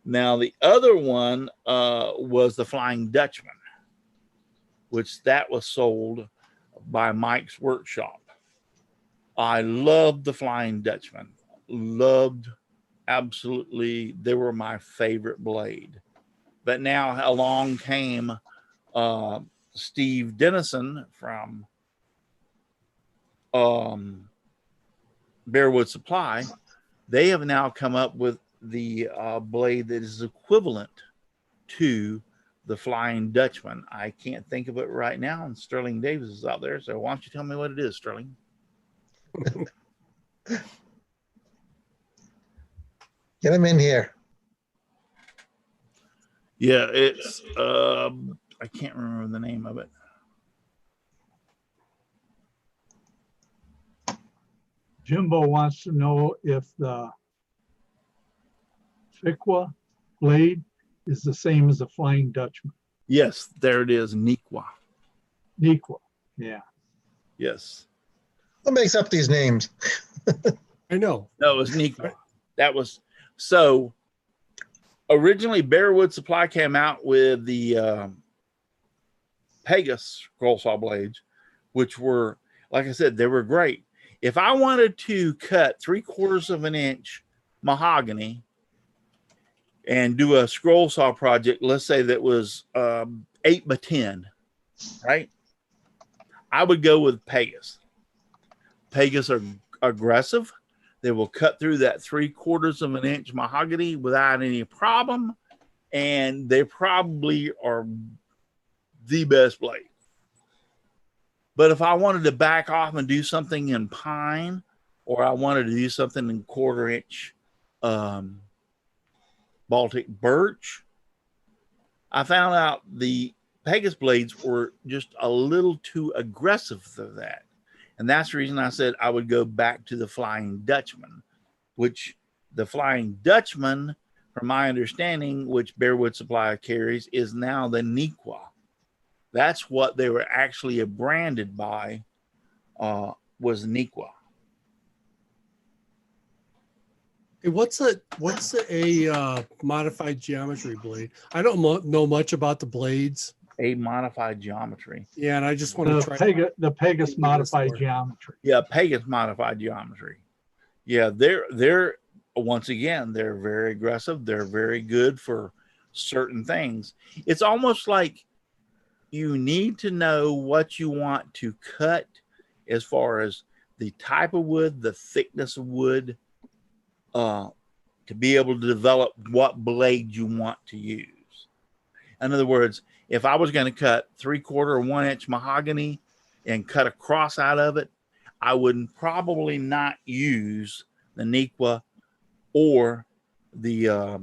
Now the other one was the Flying Dutchman, which that was sold by Mike's Workshop. I loved the Flying Dutchman. Absolutely, they were my favorite blade. But now along came Steve Dennison from Bearwood Supply. They have now come up with the blade that is equivalent to the Flying Dutchman. I can't think of it right now, and Sterling Davis is out there, so why don't you tell me what it is, Sterling? Get him in here. Yeah, it's I can't remember the name of it. Jimbo wants to know if the Fiqua blade is the same as the Flying Dutchman. Yes, there it is, Nequa. Nequa, yeah. Yes. What makes up these names? I know. No, it was Nequa. That was so. Originally, Bearwood Supply came out with the Pegasus Scroll Saw blades, which were, like I said, they were great. If I wanted to cut 3/4 of an inch mahogany and do a scroll saw project, let's say that was 8 by 10, right? I would go with Pegasus. Pegasus are aggressive. They will cut through that 3/4 of an inch mahogany without any problem. And they probably are the best blade. But if I wanted to back off and do something in pine, or I wanted to do something in 1/4 inch Baltic birch, I found out the Pegasus blades were just a little too aggressive for that. And that's the reason I said I would go back to the Flying Dutchman, which the Flying Dutchman, from my understanding, which Bearwood Supply carries, is now the Nequa. That's what they were actually branded by, was Nequa. Hey, what's a modified geometry blade? I don't know much about the blades. A modified geometry. Yeah, and I just want to try the Pegasus modified geometry. Yeah, Pegasus modified geometry. Yeah, they're once again, they're very aggressive. They're very good for certain things. It's almost like you need to know what you want to cut as far as the type of wood, the thickness of wood, to be able to develop what blade you want to use. In other words, if I was going to cut 3/4 or 1 inch mahogany and cut a cross out of it, I would probably not use the Nequa or the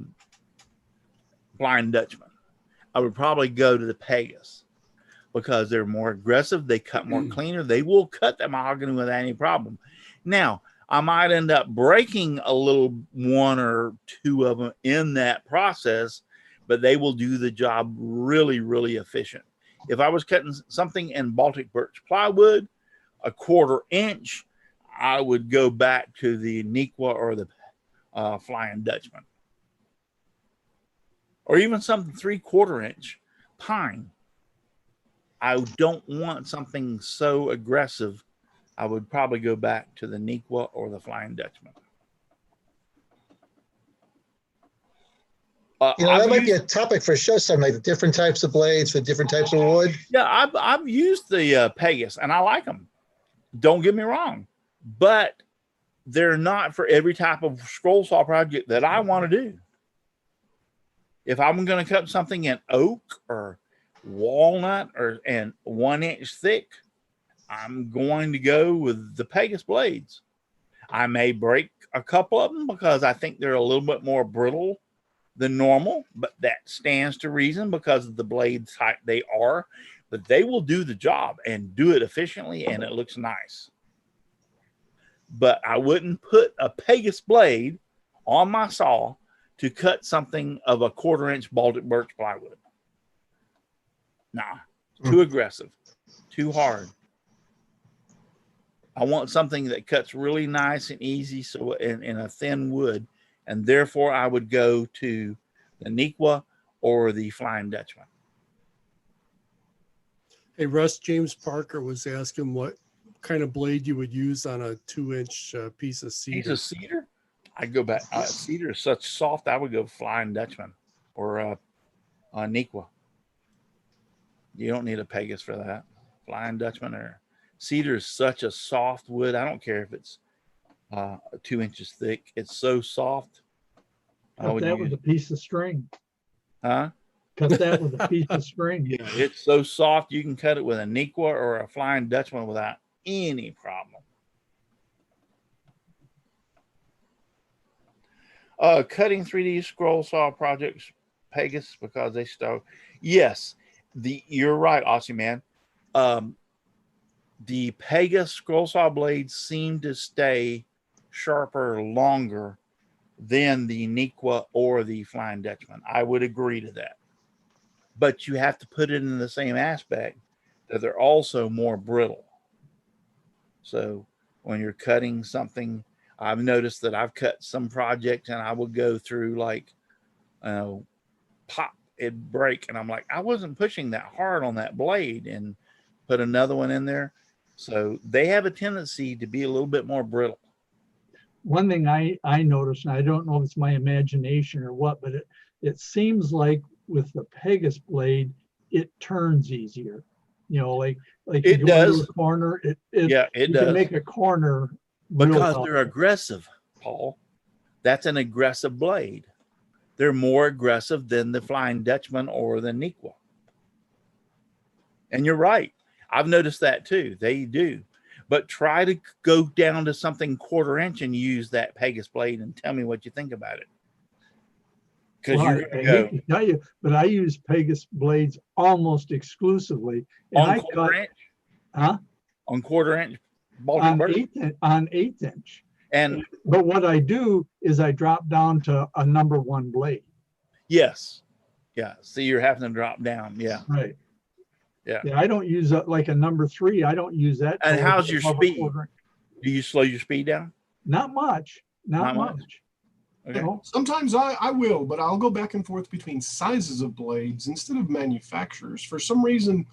Flying Dutchman. I would probably go to the Pegasus because they're more aggressive. They cut more cleaner. They will cut that mahogany without any problem. Now, I might end up breaking a little 1 or 2 of them in that process, but they will do the job really, really efficient. If I was cutting something in Baltic birch plywood, 1/4 inch, I would go back to the Nequa or the Flying Dutchman. Or even something 3/4 inch pine. I don't want something so aggressive. I would probably go back to the Nequa or the Flying Dutchman. That might be a topic for a show, something like the different types of blades for different types of wood. Yeah, I've used the Pegasus and I like them. Don't get me wrong, but they're not for every type of scroll saw project that I want to do. If I'm going to cut something in oak or walnut and 1 inch thick, I'm going to go with the Pegasus blades. I may break a couple of them because I think they're a little bit more brittle the normal, but that stands to reason because of the blade type they are. But they will do the job and do it efficiently, and it looks nice. But I wouldn't put a Pegasus blade on my saw to cut something of a 1/4-inch Baltic birch plywood. Nah, too aggressive, too hard. I want something that cuts really nice and easy, so in a thin wood, and therefore I would go to the Nequa or the Flying Dutchman. Hey, Russ, James Parker was asking what kind of blade you would use on a 2-inch piece of cedar. Piece of cedar? I'd go back. Cedar is such soft, I would go Flying Dutchman or Nequa. You don't need a Pegasus for that. Flying Dutchman or cedar is such a soft wood. I don't care if it's 2 inches thick. It's so soft. Cut that with a piece of string. Huh? Cut that with a piece of string. Yeah, it's so soft. You can cut it with a Nequa or a Flying Dutchman without any problem. Cutting 3D scroll saw projects, Pegasus, because they start. Yes, you're right, Aussie man. The Pegasus scroll saw blades seem to stay sharper longer than the Nequa or the Flying Dutchman. I would agree to that. But you have to put it in the same aspect that they're also more brittle. So when you're cutting something, I've noticed that I've cut some projects and I would go through like, pop, it'd break. And I'm like, I wasn't pushing that hard on that blade, and put another one in there. So they have a tendency to be a little bit more brittle. One thing I noticed, and I don't know if it's my imagination or what, but it seems like with the Pegasus blade, it turns easier. You know, like it you does. go into a corner. It you does. Can make a corner because they're aggressive, Paul. That's an aggressive blade. They're more aggressive than the Flying Dutchman or the Nequa. And you're right. I've noticed that too. They do. But try to go down to something 1/4 inch and use that Pegasus blade and tell me what you think about it. Because well, I hate to tell you, but I use Pegasus blades almost exclusively. And on 1/4 inch? Huh? On 1/4 inch Baltic birch? On 1/8 inch. And but what I do is I drop down to a number 1 blade. Yes. Yeah. So you're having to drop down. Yeah. Right. Yeah. Yeah. I don't use like a number 3. I don't use that. And how's your speed? Do you slow your speed down? Not much. Not much. Okay. You know? Sometimes I will, but I'll go back and forth between sizes of blades instead of manufacturers. For some reason,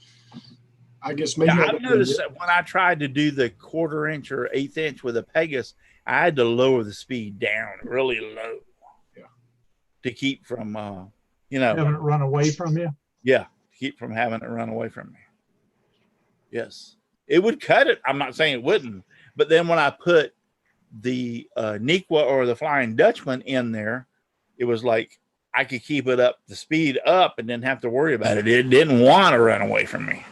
I guess maybe I've noticed that when I tried to do the 1/4 inch or 1/8 inch with a Pegasus, I had to lower the speed down really low. Yeah. To keep from, having it run away from you. Yeah. To keep from having it run away from me. Yes. It would cut it. I'm not saying it wouldn't. But then when I put the Nequa or the Flying Dutchman in there, it was like I could keep it up, the speed up, and didn't have to worry about it. It didn't want to run away from me.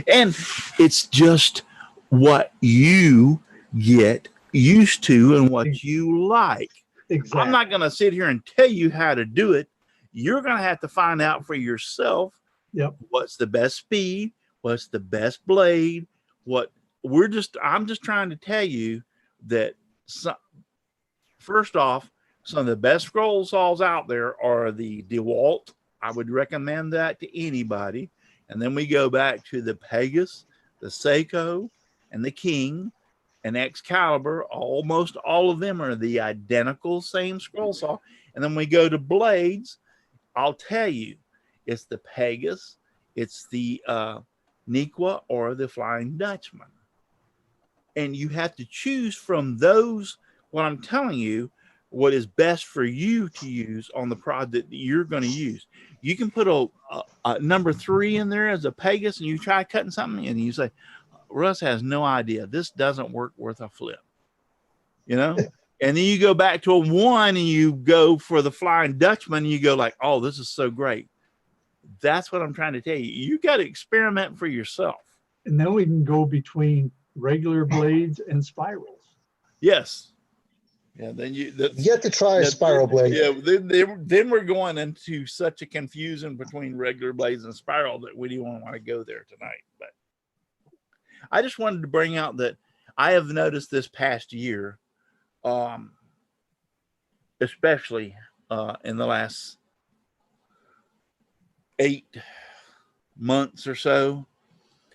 And it's just what you get used to and what you like. Exactly. I'm not going to sit here and tell you how to do it. You're going to have to find out for yourself. Yep. What's the best speed? What's the best blade? I'm just trying to tell you that first off, some of the best scroll saws out there are the DeWalt. I would recommend that to anybody. And then we go back to the Pegasus, the Seiko, and the King, and Excalibur. Almost all of them are the identical same scroll saw. And then we go to blades. I'll tell you, it's the Pegasus, it's the Nequa, or the Flying Dutchman. And you have to choose from those, what I'm telling you, what is best for you to use on the project that you're going to use. You can put a number 3 in there as a Pegasus, and you try cutting something, and you say, Russ has no idea. This doesn't work worth a flip. And then you go back to a 1 and you go for the Flying Dutchman, and you go like, oh, this is so great. That's what I'm trying to tell you. You got to experiment for yourself. And then we can go between regular blades and spirals. Yes. Yeah, then You have to try a yeah, spiral blade. Yeah, then we're going into such a confusion between regular blades and spiral that we don't want to go there tonight. But I just wanted to bring out that I have noticed this past year, especially in the last 8 months or so,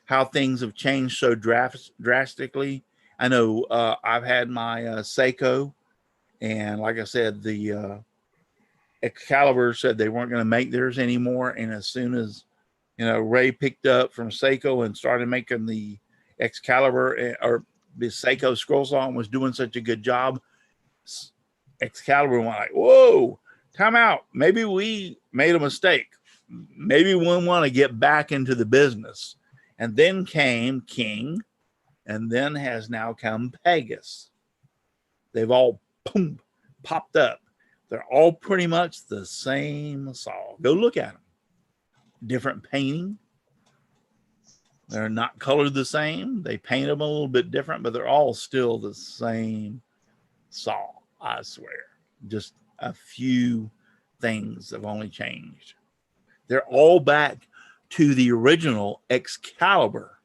how things have changed so drastically. I know I've had my Seiko, and like I said, the Excalibur said they weren't going to make theirs anymore. And as soon as, Ray picked up from Seiko and started making the Excalibur, or the Seiko Scroll Saw, and was doing such a good job, Excalibur went like, whoa, time out. Maybe we made a mistake. Maybe we want to get back into the business. And then came King, and then has now come Pegasus. They've all popped up. They're all pretty much the same saw. Go look at them. Different painting. They're not colored the same. They paint them a little bit different, but they're all still the same saw, I swear. Just a few things have only changed. They're all back to the original Excalibur,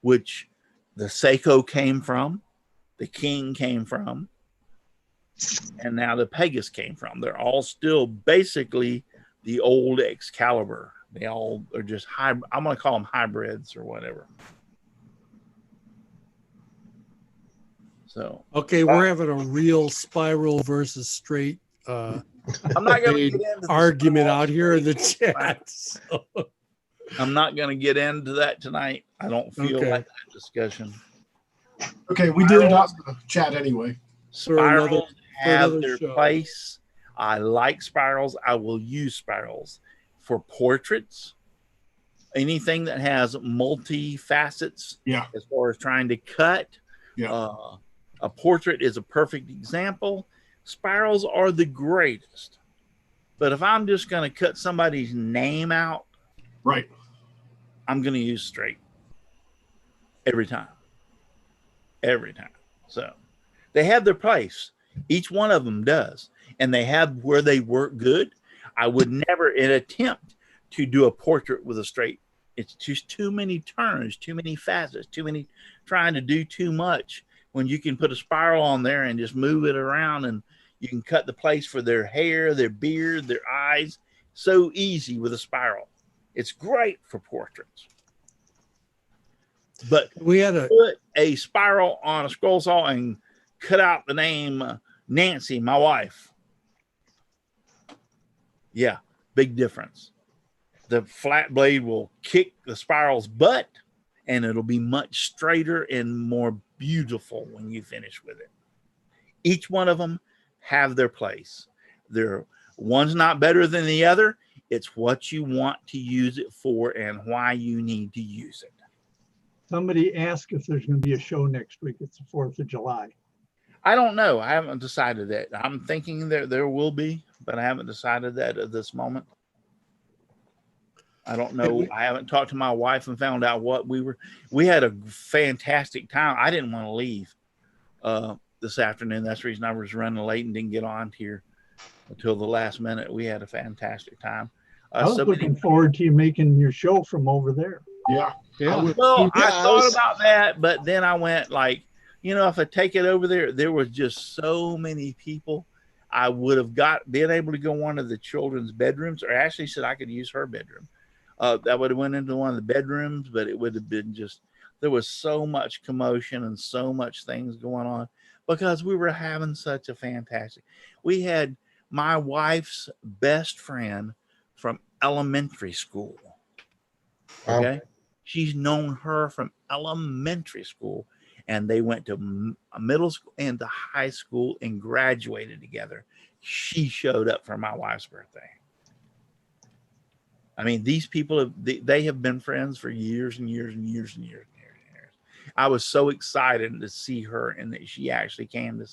which the Seiko came from, the King came from, and now the Pegasus came from. They're all still basically the old Excalibur. They all are just hybrid. I'm going to call them hybrids or whatever. So Okay, we're having a real spiral versus straight I'm not going to get into argument out here in the chat. So. I'm not going to get into that tonight. I don't feel like that discussion. Okay, we did it off the chat anyway. Spirals have their place. I like spirals. I will use spirals for portraits. Anything that has multi facets, as far as trying to cut. A portrait is a perfect example. Spirals are the greatest. But if I'm just going to cut somebody's name out, right, I'm going to use straight every time. Every time. So they have their place. Each one of them does. And they have where they work good. I would never attempt to do a portrait with a straight. It's just too many turns, too many facets, too many trying to do too much, when you can put a spiral on there and just move it around, and you can cut the place for their hair, their beard, their eyes. So easy with a spiral. It's great for portraits. But we had put a spiral on a scroll saw and cut out the name Nancy, my wife. Yeah, big difference. The flat blade will kick the spiral's butt, and it'll be much straighter and more beautiful when you finish with it. Each one of them have their place. One's not better than the other. It's what you want to use it for and why you need to use it. Somebody asked if there's going to be a show next week. It's the 4th of July. I don't know. I haven't decided that. I'm thinking there will be, but I haven't decided that at this moment. I don't know. I haven't talked to my wife and found out what we had a fantastic time. I didn't want to leave this afternoon. That's the reason I was running late and didn't get on here until the last minute. We had a fantastic time. I was looking forward to you making your show from over there. Yeah. Well, I thought about that, but then I went like, if I take it over there was just so many people. I would have been able to go one of the children's bedrooms, or Ashley said I could use her bedroom. That would have went into one of the bedrooms, but it would have been there was so much commotion and so much things going on because we were having such a fantastic. We had my wife's best friend from elementary school. Okay. Wow. She's known her from elementary school, and they went to middle school and to high school and graduated together. She showed up for my wife's birthday. I mean, these people they have been friends for years and years and years and years and years and years. I was so excited to see her, and that she actually came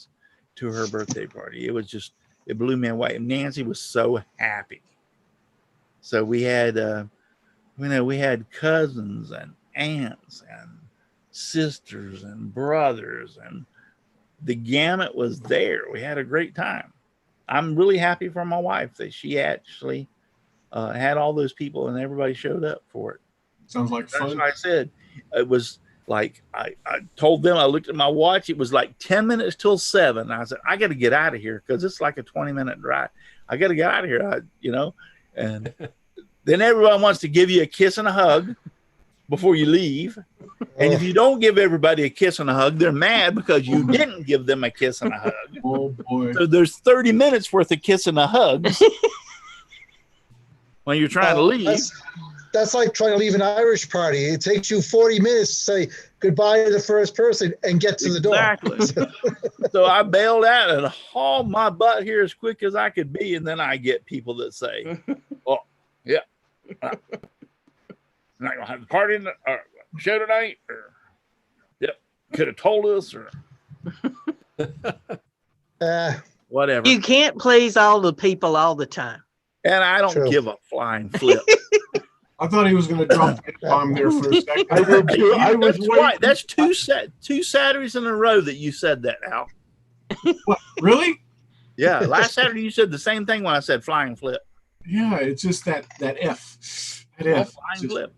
to her birthday party. It blew me away. And Nancy was so happy. So we had, we had cousins and aunts and sisters and brothers and the gamut was there. We had a great time. I'm really happy for my wife that she actually had all those people and everybody showed up for it. Sounds like That's fun. what I said. It was like, I told them, I looked at my watch. It was like 10 minutes till 7. I said, I got to get out of here because it's like a 20-minute drive. I got to get out of here, and then everyone wants to give you a kiss and a hug before you leave. And if you don't give everybody a kiss and a hug, they're mad because you didn't give them a kiss and a hug. Oh boy. So there's 30 minutes worth of kiss and a hugs when you're trying to leave. That's like trying to leave an Irish party. It takes you 40 minutes to say goodbye to the first person and get to the door. Exactly. So I bailed out and hauled my butt here as quick as I could be. And then I get people that say, "Oh, yeah, I'm not going to have the party in the show tonight." Or, "Yep, could have told us," or whatever. You can't please all the people all the time. And I don't True. give a flying flip. I thought he was going to drop the bomb there for a second. I did too. I was That's right. waiting. That's two Saturdays in a row that you said that, Al. What, really? Yeah, last Saturday you said the same thing when I said flying flip. Yeah, it's just that F. That Oh, F. flying Just- flip.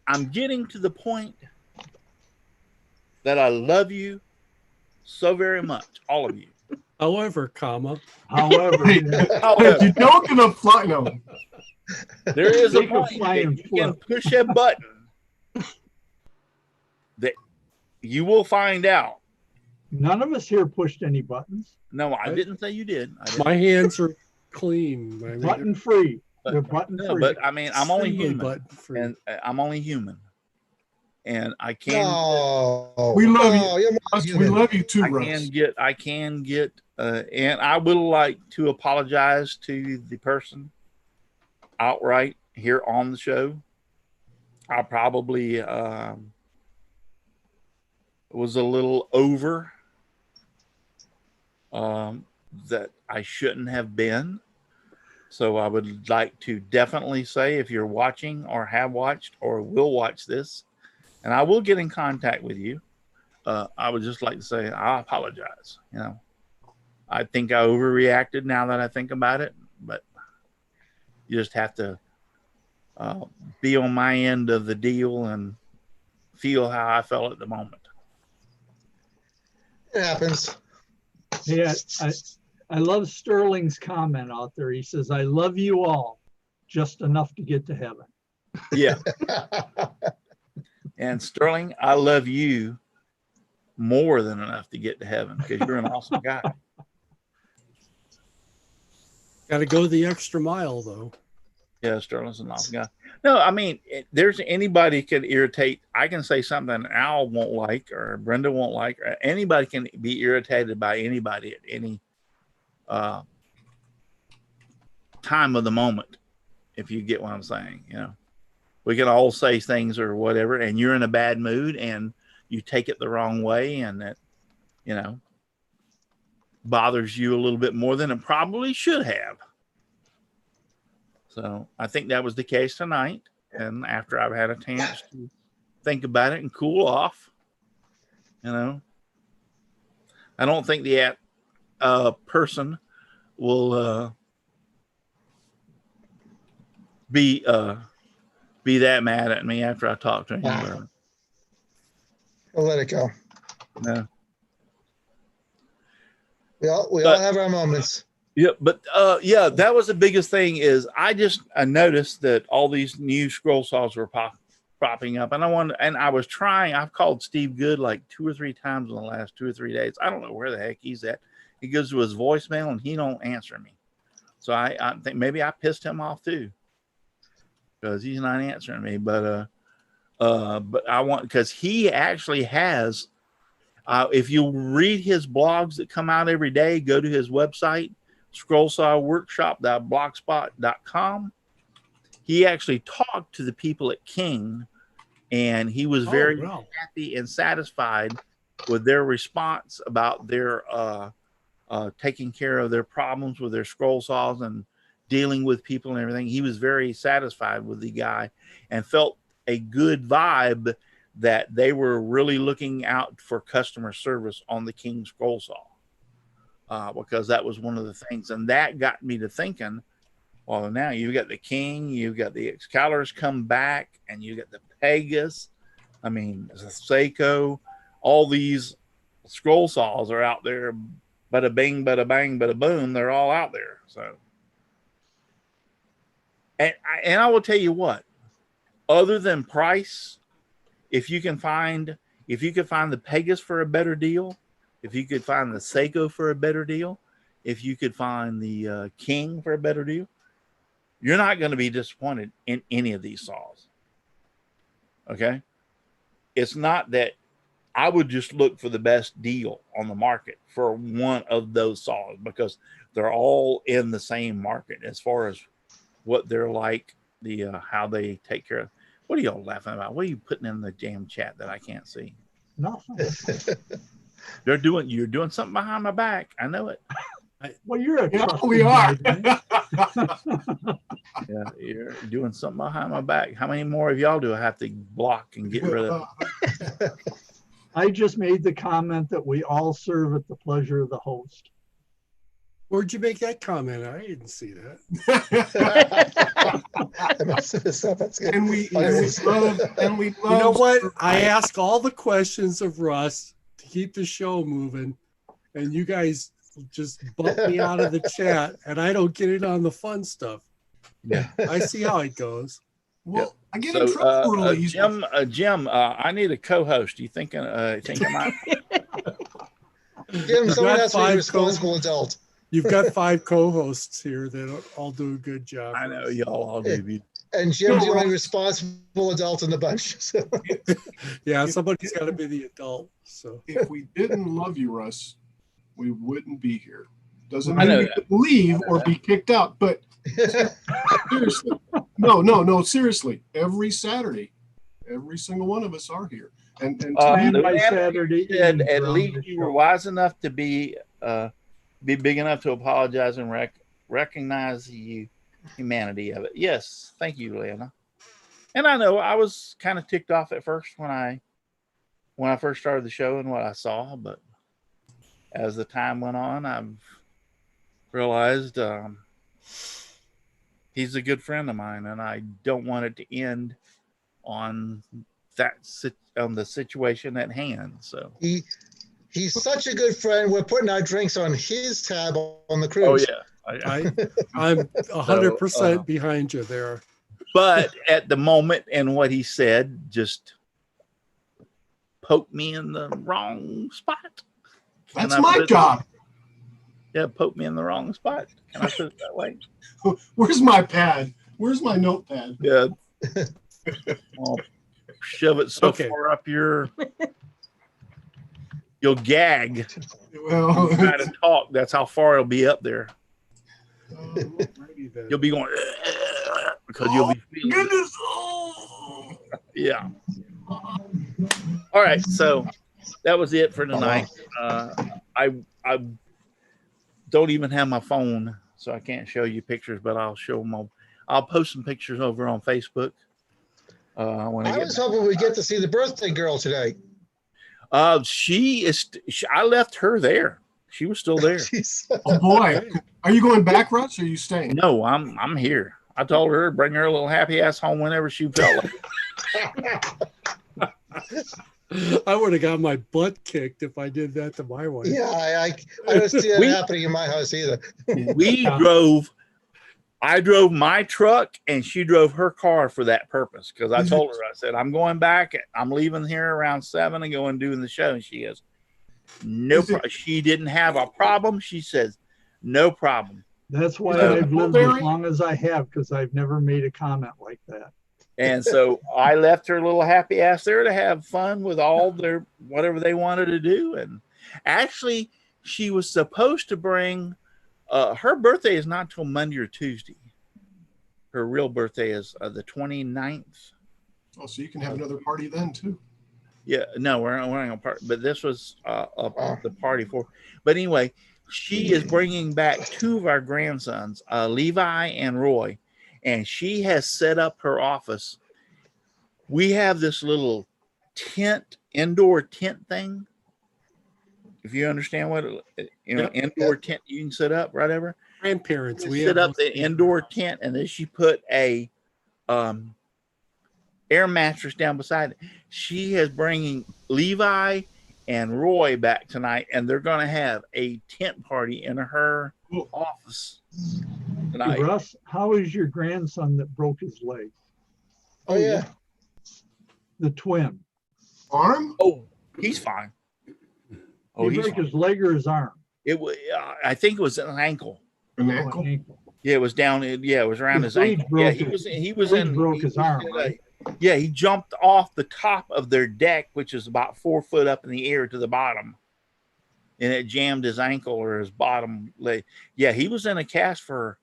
I'm getting to the point that I love you so very much, all of you. However, comma. However, Hey, However, you don't get a fly. No. there is a Take a point that flying you can flip. push a button that you will find out. none of us here pushed any buttons. No, I didn't say you did. I didn't. My hands are clean. I mean, Button free. But- They're button No, free. but I mean, I'm only extremely human, button-free. and I'm only human, and I can. No, We love you. no, you're more Us, we human. love you too, I Russ. can get, and I would like to apologize to the person outright here on the show. I probably was a little over that I shouldn't have been. So I would like to definitely say, if you're watching or have watched or will watch this, and I will get in contact with you, I would just like to say I apologize. I think I overreacted now that I think about it, but you just have to be on my end of the deal and feel how I felt at the moment. It happens. Yeah, I love Sterling's comment out there. He says, "I love you all, just enough to get to heaven." Yeah. And Sterling, I love you more than enough to get to heaven because you're an awesome guy. Got to go the extra mile, though. Yeah, Sterling's an awesome guy. No, I mean, there's anybody can irritate. I can say something Al won't like or Brenda won't like. Or anybody can be irritated by anybody at any time of the moment, if you get what I'm saying. We can all say things or whatever, and you're in a bad mood and you take it the wrong way, and that, bothers you a little bit more than it probably should have. So I think that was the case tonight. And after I've had a chance to think about it and cool off, I don't think the person will be that mad at me after I talk to him. I'll let it go. No. We all have our moments. Yeah, but that was the biggest thing is I noticed that all these new scroll saws were popping up, and I've called Steve Good like 2 or 3 times in the last 2 or 3 days. I don't know where the heck he's at. He goes to his voicemail and he don't answer me. So I think maybe I pissed him off too, because he's not answering me. But I want, because he actually has. If you read his blogs that come out every day, go to his website, scrollsawworkshop.blogspot.com. He actually talked to the people at King, and he was very happy and satisfied with their response about their taking care of their problems with their scroll saws and dealing with people and everything. He was very satisfied with the guy and felt a good vibe that they were really looking out for customer service on the King Scroll Saw, because that was one of the things. And that got me to thinking, well, now you've got the King, you've got the Excaliburs come back, and you got the Pegasus. I mean, the Seiko, all these scroll saws are out there. Bada bing, bada bang, bada boom. They're all out there. So, and I will tell you what, other than price, if you could find the Pegasus for a better deal, if you could find the Seiko for a better deal, if you could find the King for a better deal, you're not going to be disappointed in any of these saws. Okay. It's not that I would just look for the best deal on the market for one of those saws, because they're all in the same market as far as what they're like, the how they take care of. What are y'all laughing about? What are you putting in the jam chat that I can't see? Nothing. You're doing something behind my back. I know it. Well, you're a Yeah, trusted we are. guy, man. Yeah, you're doing something behind my back. How many more of y'all do I have to block and get rid of? I just made the comment that we all serve at the pleasure of the host. Where'd you make that comment? I didn't see that. and we love. You know what? I ask all the questions of Russ to keep the show moving, and you guys just bump me out of the chat, and I don't get it on the fun stuff. Yeah, I see how it goes. Well, I get in trouble early. Jim, I need a co-host. You think I might? Jim, someone has to be a responsible adult. You've got 5 co-hosts here that all do a good job. I know y'all all do. And Jim's the only responsible adult in the bunch. So. Yeah, somebody's got to be the adult. So if we didn't love you, Russ, we wouldn't be here. Doesn't mean we could leave or be kicked out, but seriously, no, seriously. Every Saturday, every single one of us are here. And by Saturday, said at least you were wise enough to be big enough to apologize and recognize the humanity of it. Yes, thank you, Leanna. And I know I was kind of ticked off at first when I first started the show and what I saw, but as the time went on, I've realized he's a good friend of mine, and I don't want it to end on the situation at hand. So he's such a good friend. We're putting our drinks on his tab on the cruise. Oh yeah, I'm 100% behind you there. But at the moment, and what he said just poked me in the wrong spot. That's my job. Yeah, poke me in the wrong spot. Can I put it that way? Where's my pad? Where's my notepad? Yeah. I'll shove it so far up you'll gag. Well, you gotta talk. That's how far it'll be up there. You'll be going because you'll be feeling goodness. Yeah. All right, so that was it for tonight. I don't even have my phone, so I can't show you pictures, but I'll show them. I'll post some pictures over on Facebook. I was hoping we'd get to see the birthday girl today. I left her there. She was still there. Oh boy, are you going back, Russ, or are you staying? No, I'm here. I told her to bring her a little happy ass home whenever she felt like. I would have got my butt kicked if I did that to my wife. Yeah, I don't see that happening in my house either. I drove my truck and she drove her car for that purpose, because I told her, I said, I'm going back. I'm leaving here around 7 and going doing the show. And she goes, no problem. She didn't have a problem. She says, no problem. That's why I've lived as long as I have, because I've never made a comment like that. And so I left her little happy ass there to have fun with all their whatever they wanted to do. And actually, she was supposed to bring her birthday is not till Monday or Tuesday. Her real birthday is the 29th. Oh, so you can have another party then too. Yeah, no, we're not going to party, but this was the party for. But anyway, she is bringing back 2 of our grandsons, Levi and Roy, and she has set up her office. We have this little indoor tent thing. If you understand what indoor tent you can set up right over. Grandparents, we set have up the indoor tent, and then she put a air mattress down beside it. She is bringing Levi and Roy back tonight, and they're going to have a tent party in her office tonight. Hey, Russ, how is your grandson that broke his leg? Oh yeah. The twin. Arm? Oh, he's fine. Oh, He he's broke fine. his leg or his arm? It was. I think it was an ankle. An ankle? Yeah, it was down. Yeah, it was around his Gage ankle. Yeah, broke he was Gage in. broke he his was arm, in right? Yeah, he jumped off the top of their deck, which is about 4 foot up in the air to the bottom, and it jammed his ankle or his bottom leg. Yeah, he was in a cast for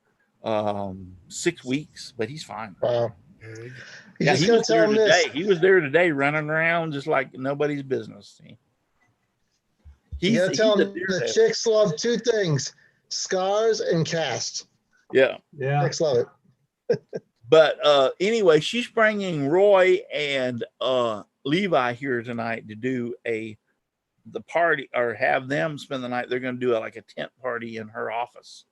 6 weeks, but he's fine. Wow. You Yeah, just he gotta was there tell him this. today. He was there today, running around just like nobody's business. You gotta tell a him the daredevil. chicks love 2 things: scars and cast. Yeah. Yeah. Chicks love it. But anyway, she's bringing Roy and Levi here tonight to do the party, or have them spend the night. They're going to do like a tent party in her office.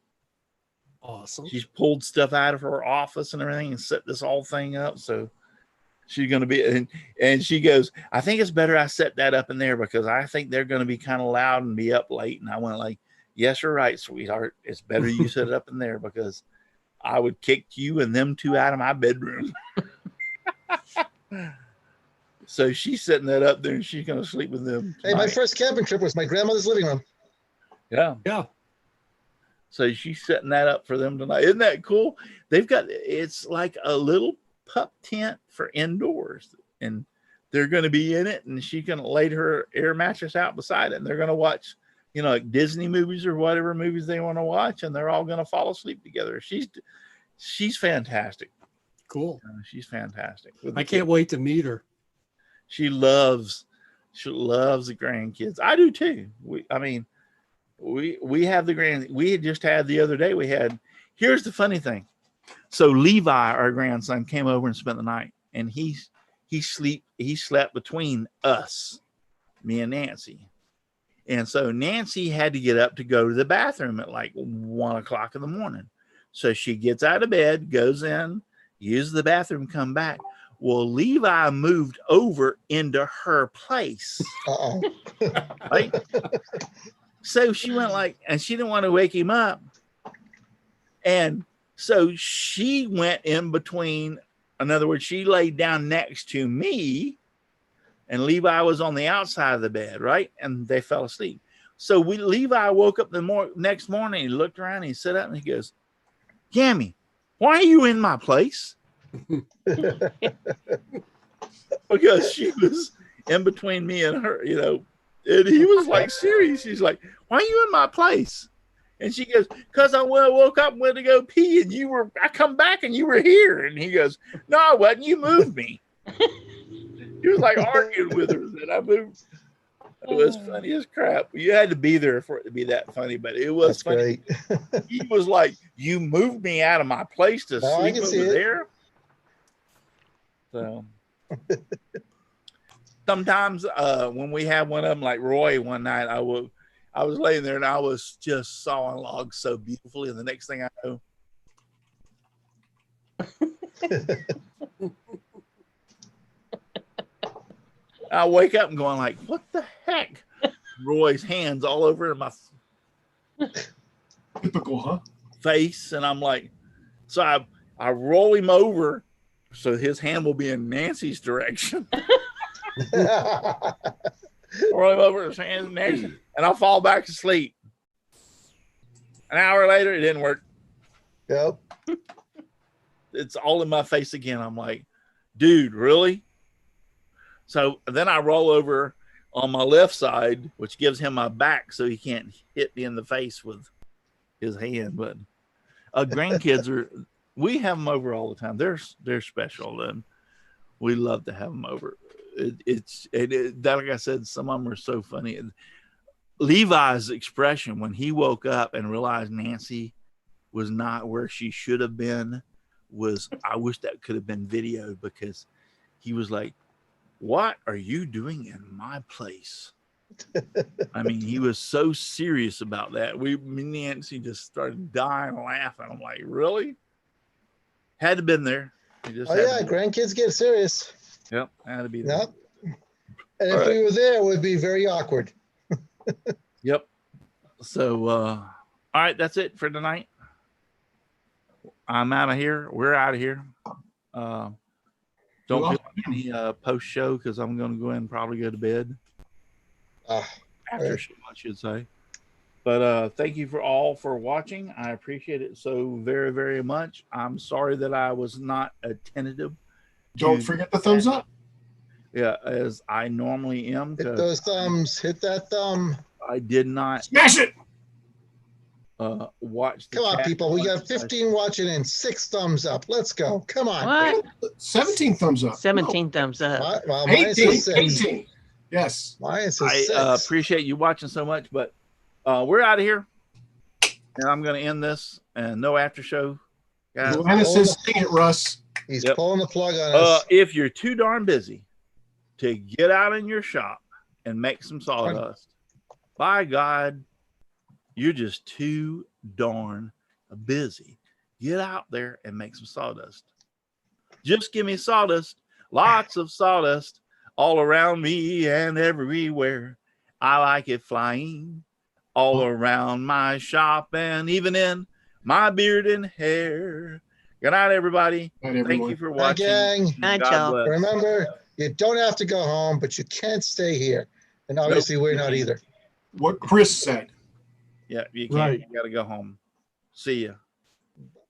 Awesome. She's pulled stuff out of her office and everything and set this whole thing up. So she's going to be, and she goes, I think it's better I set that up in there because I think they're going to be kind of loud and be up late. And I went like, yes, you're right, sweetheart. It's better you set it up in there because I would kick you and them 2 out of my bedroom. So she's setting that up there and she's going to sleep with them tonight. Hey, my first camping trip was my grandmother's living room. Yeah. Yeah. So she's setting that up for them tonight. Isn't that cool? It's like a little pup tent for indoors, and they're going to be in it, and she's going to lay her air mattress out beside it, and they're going to watch, like Disney movies or whatever movies they want to watch, and they're all going to fall asleep together. She's fantastic. Cool. She's fantastic. I can't wait to meet her. She loves the grandkids. I do too. We have we had just had the other day. Here's the funny thing. So Levi, our grandson, came over and spent the night, and he slept between us, me and Nancy. And so Nancy had to get up to go to the bathroom at like 1 o'clock in the morning. So she gets out of bed, goes in, uses the bathroom, come back. Well, Levi moved over into her place. Uh-oh. Right? So she went and she didn't want to wake him up. And so she went in between, in other words, she laid down next to me, and Levi was on the outside of the bed, right? And they fell asleep. So Levi woke up next morning, he looked around, he sat up and he goes, Yammy, why are you in my place? Because she was in between me and her, and he was like serious. She's like, why are you in my place? And she goes, because I woke up and went to go pee, and I come back and you were here. And he goes, no, I wasn't. You moved me. He was like arguing with her that I moved. It was funny as crap. You had to be there for it to be that funny, but it was funny. Great. He was like, you moved me out of my place to sleep over there. So sometimes when we have one of them, like Roy one night, I was laying there and I was just sawing logs so beautifully, and the next thing I know, I wake up and going like, what the heck? Roy's hands all over my Typical, huh? face, and I'm like, so I roll him over so his hand will be in Nancy's direction. Roll him over, his hand in Nancy, and I'll fall back to sleep. An hour later, it didn't work. Yep. It's all in my face again. I'm like, dude, really? So then I roll over on my left side, which gives him my back so he can't hit me in the face with his hand. But grandkids we have them over all the time. They're special, and we love to have them over. Like I said, some of them are so funny. Levi's expression when he woke up and realized Nancy was not where she should have been was, I wish that could have been videoed, because he was like, what are you doing in my place? I mean, he was so serious about that. Me and Nancy just started dying laughing. I'm like, really? Had to been there. Oh yeah, grandkids get serious. Yep, had to be there. Yep. And if we were there, it would be very awkward. Yep. So, all right, that's it for tonight. I'm out of here. We're out of here. Don't do any post show because I'm going to go in and probably go to bed. After show, I should say. But thank you for watching. I appreciate it so very, very much. I'm sorry that I was not attentive. Don't forget the thumbs up. Yeah, as I normally am. Hit those thumbs. Hit that thumb. I did not smash it. Watch. Come on, people. We got 15 watching and 6 thumbs up. Let's go. Come on. What? 17 thumbs up. 17 thumbs up. Well, mine says 18. Yes. Mine says 6. I appreciate you watching so much, but we're out of here. And I'm going to end this and no after show. Guys. Joanna says, sing it, Russ. He's pulling the plug on us. If you're too darn busy to get out in your shop and make some sawdust, by God, you're just too darn busy. Get out there and make some sawdust. Just give me sawdust, lots of sawdust all around me and everywhere. I like it flying all around my shop and even in my beard and hair. Good night, everybody. Thank you for watching. Gang. Night, y'all. Remember, you don't have to go home, but you can't stay here. And obviously, we're not either. What Chris said. Yeah, you can't. You got to go home. See ya.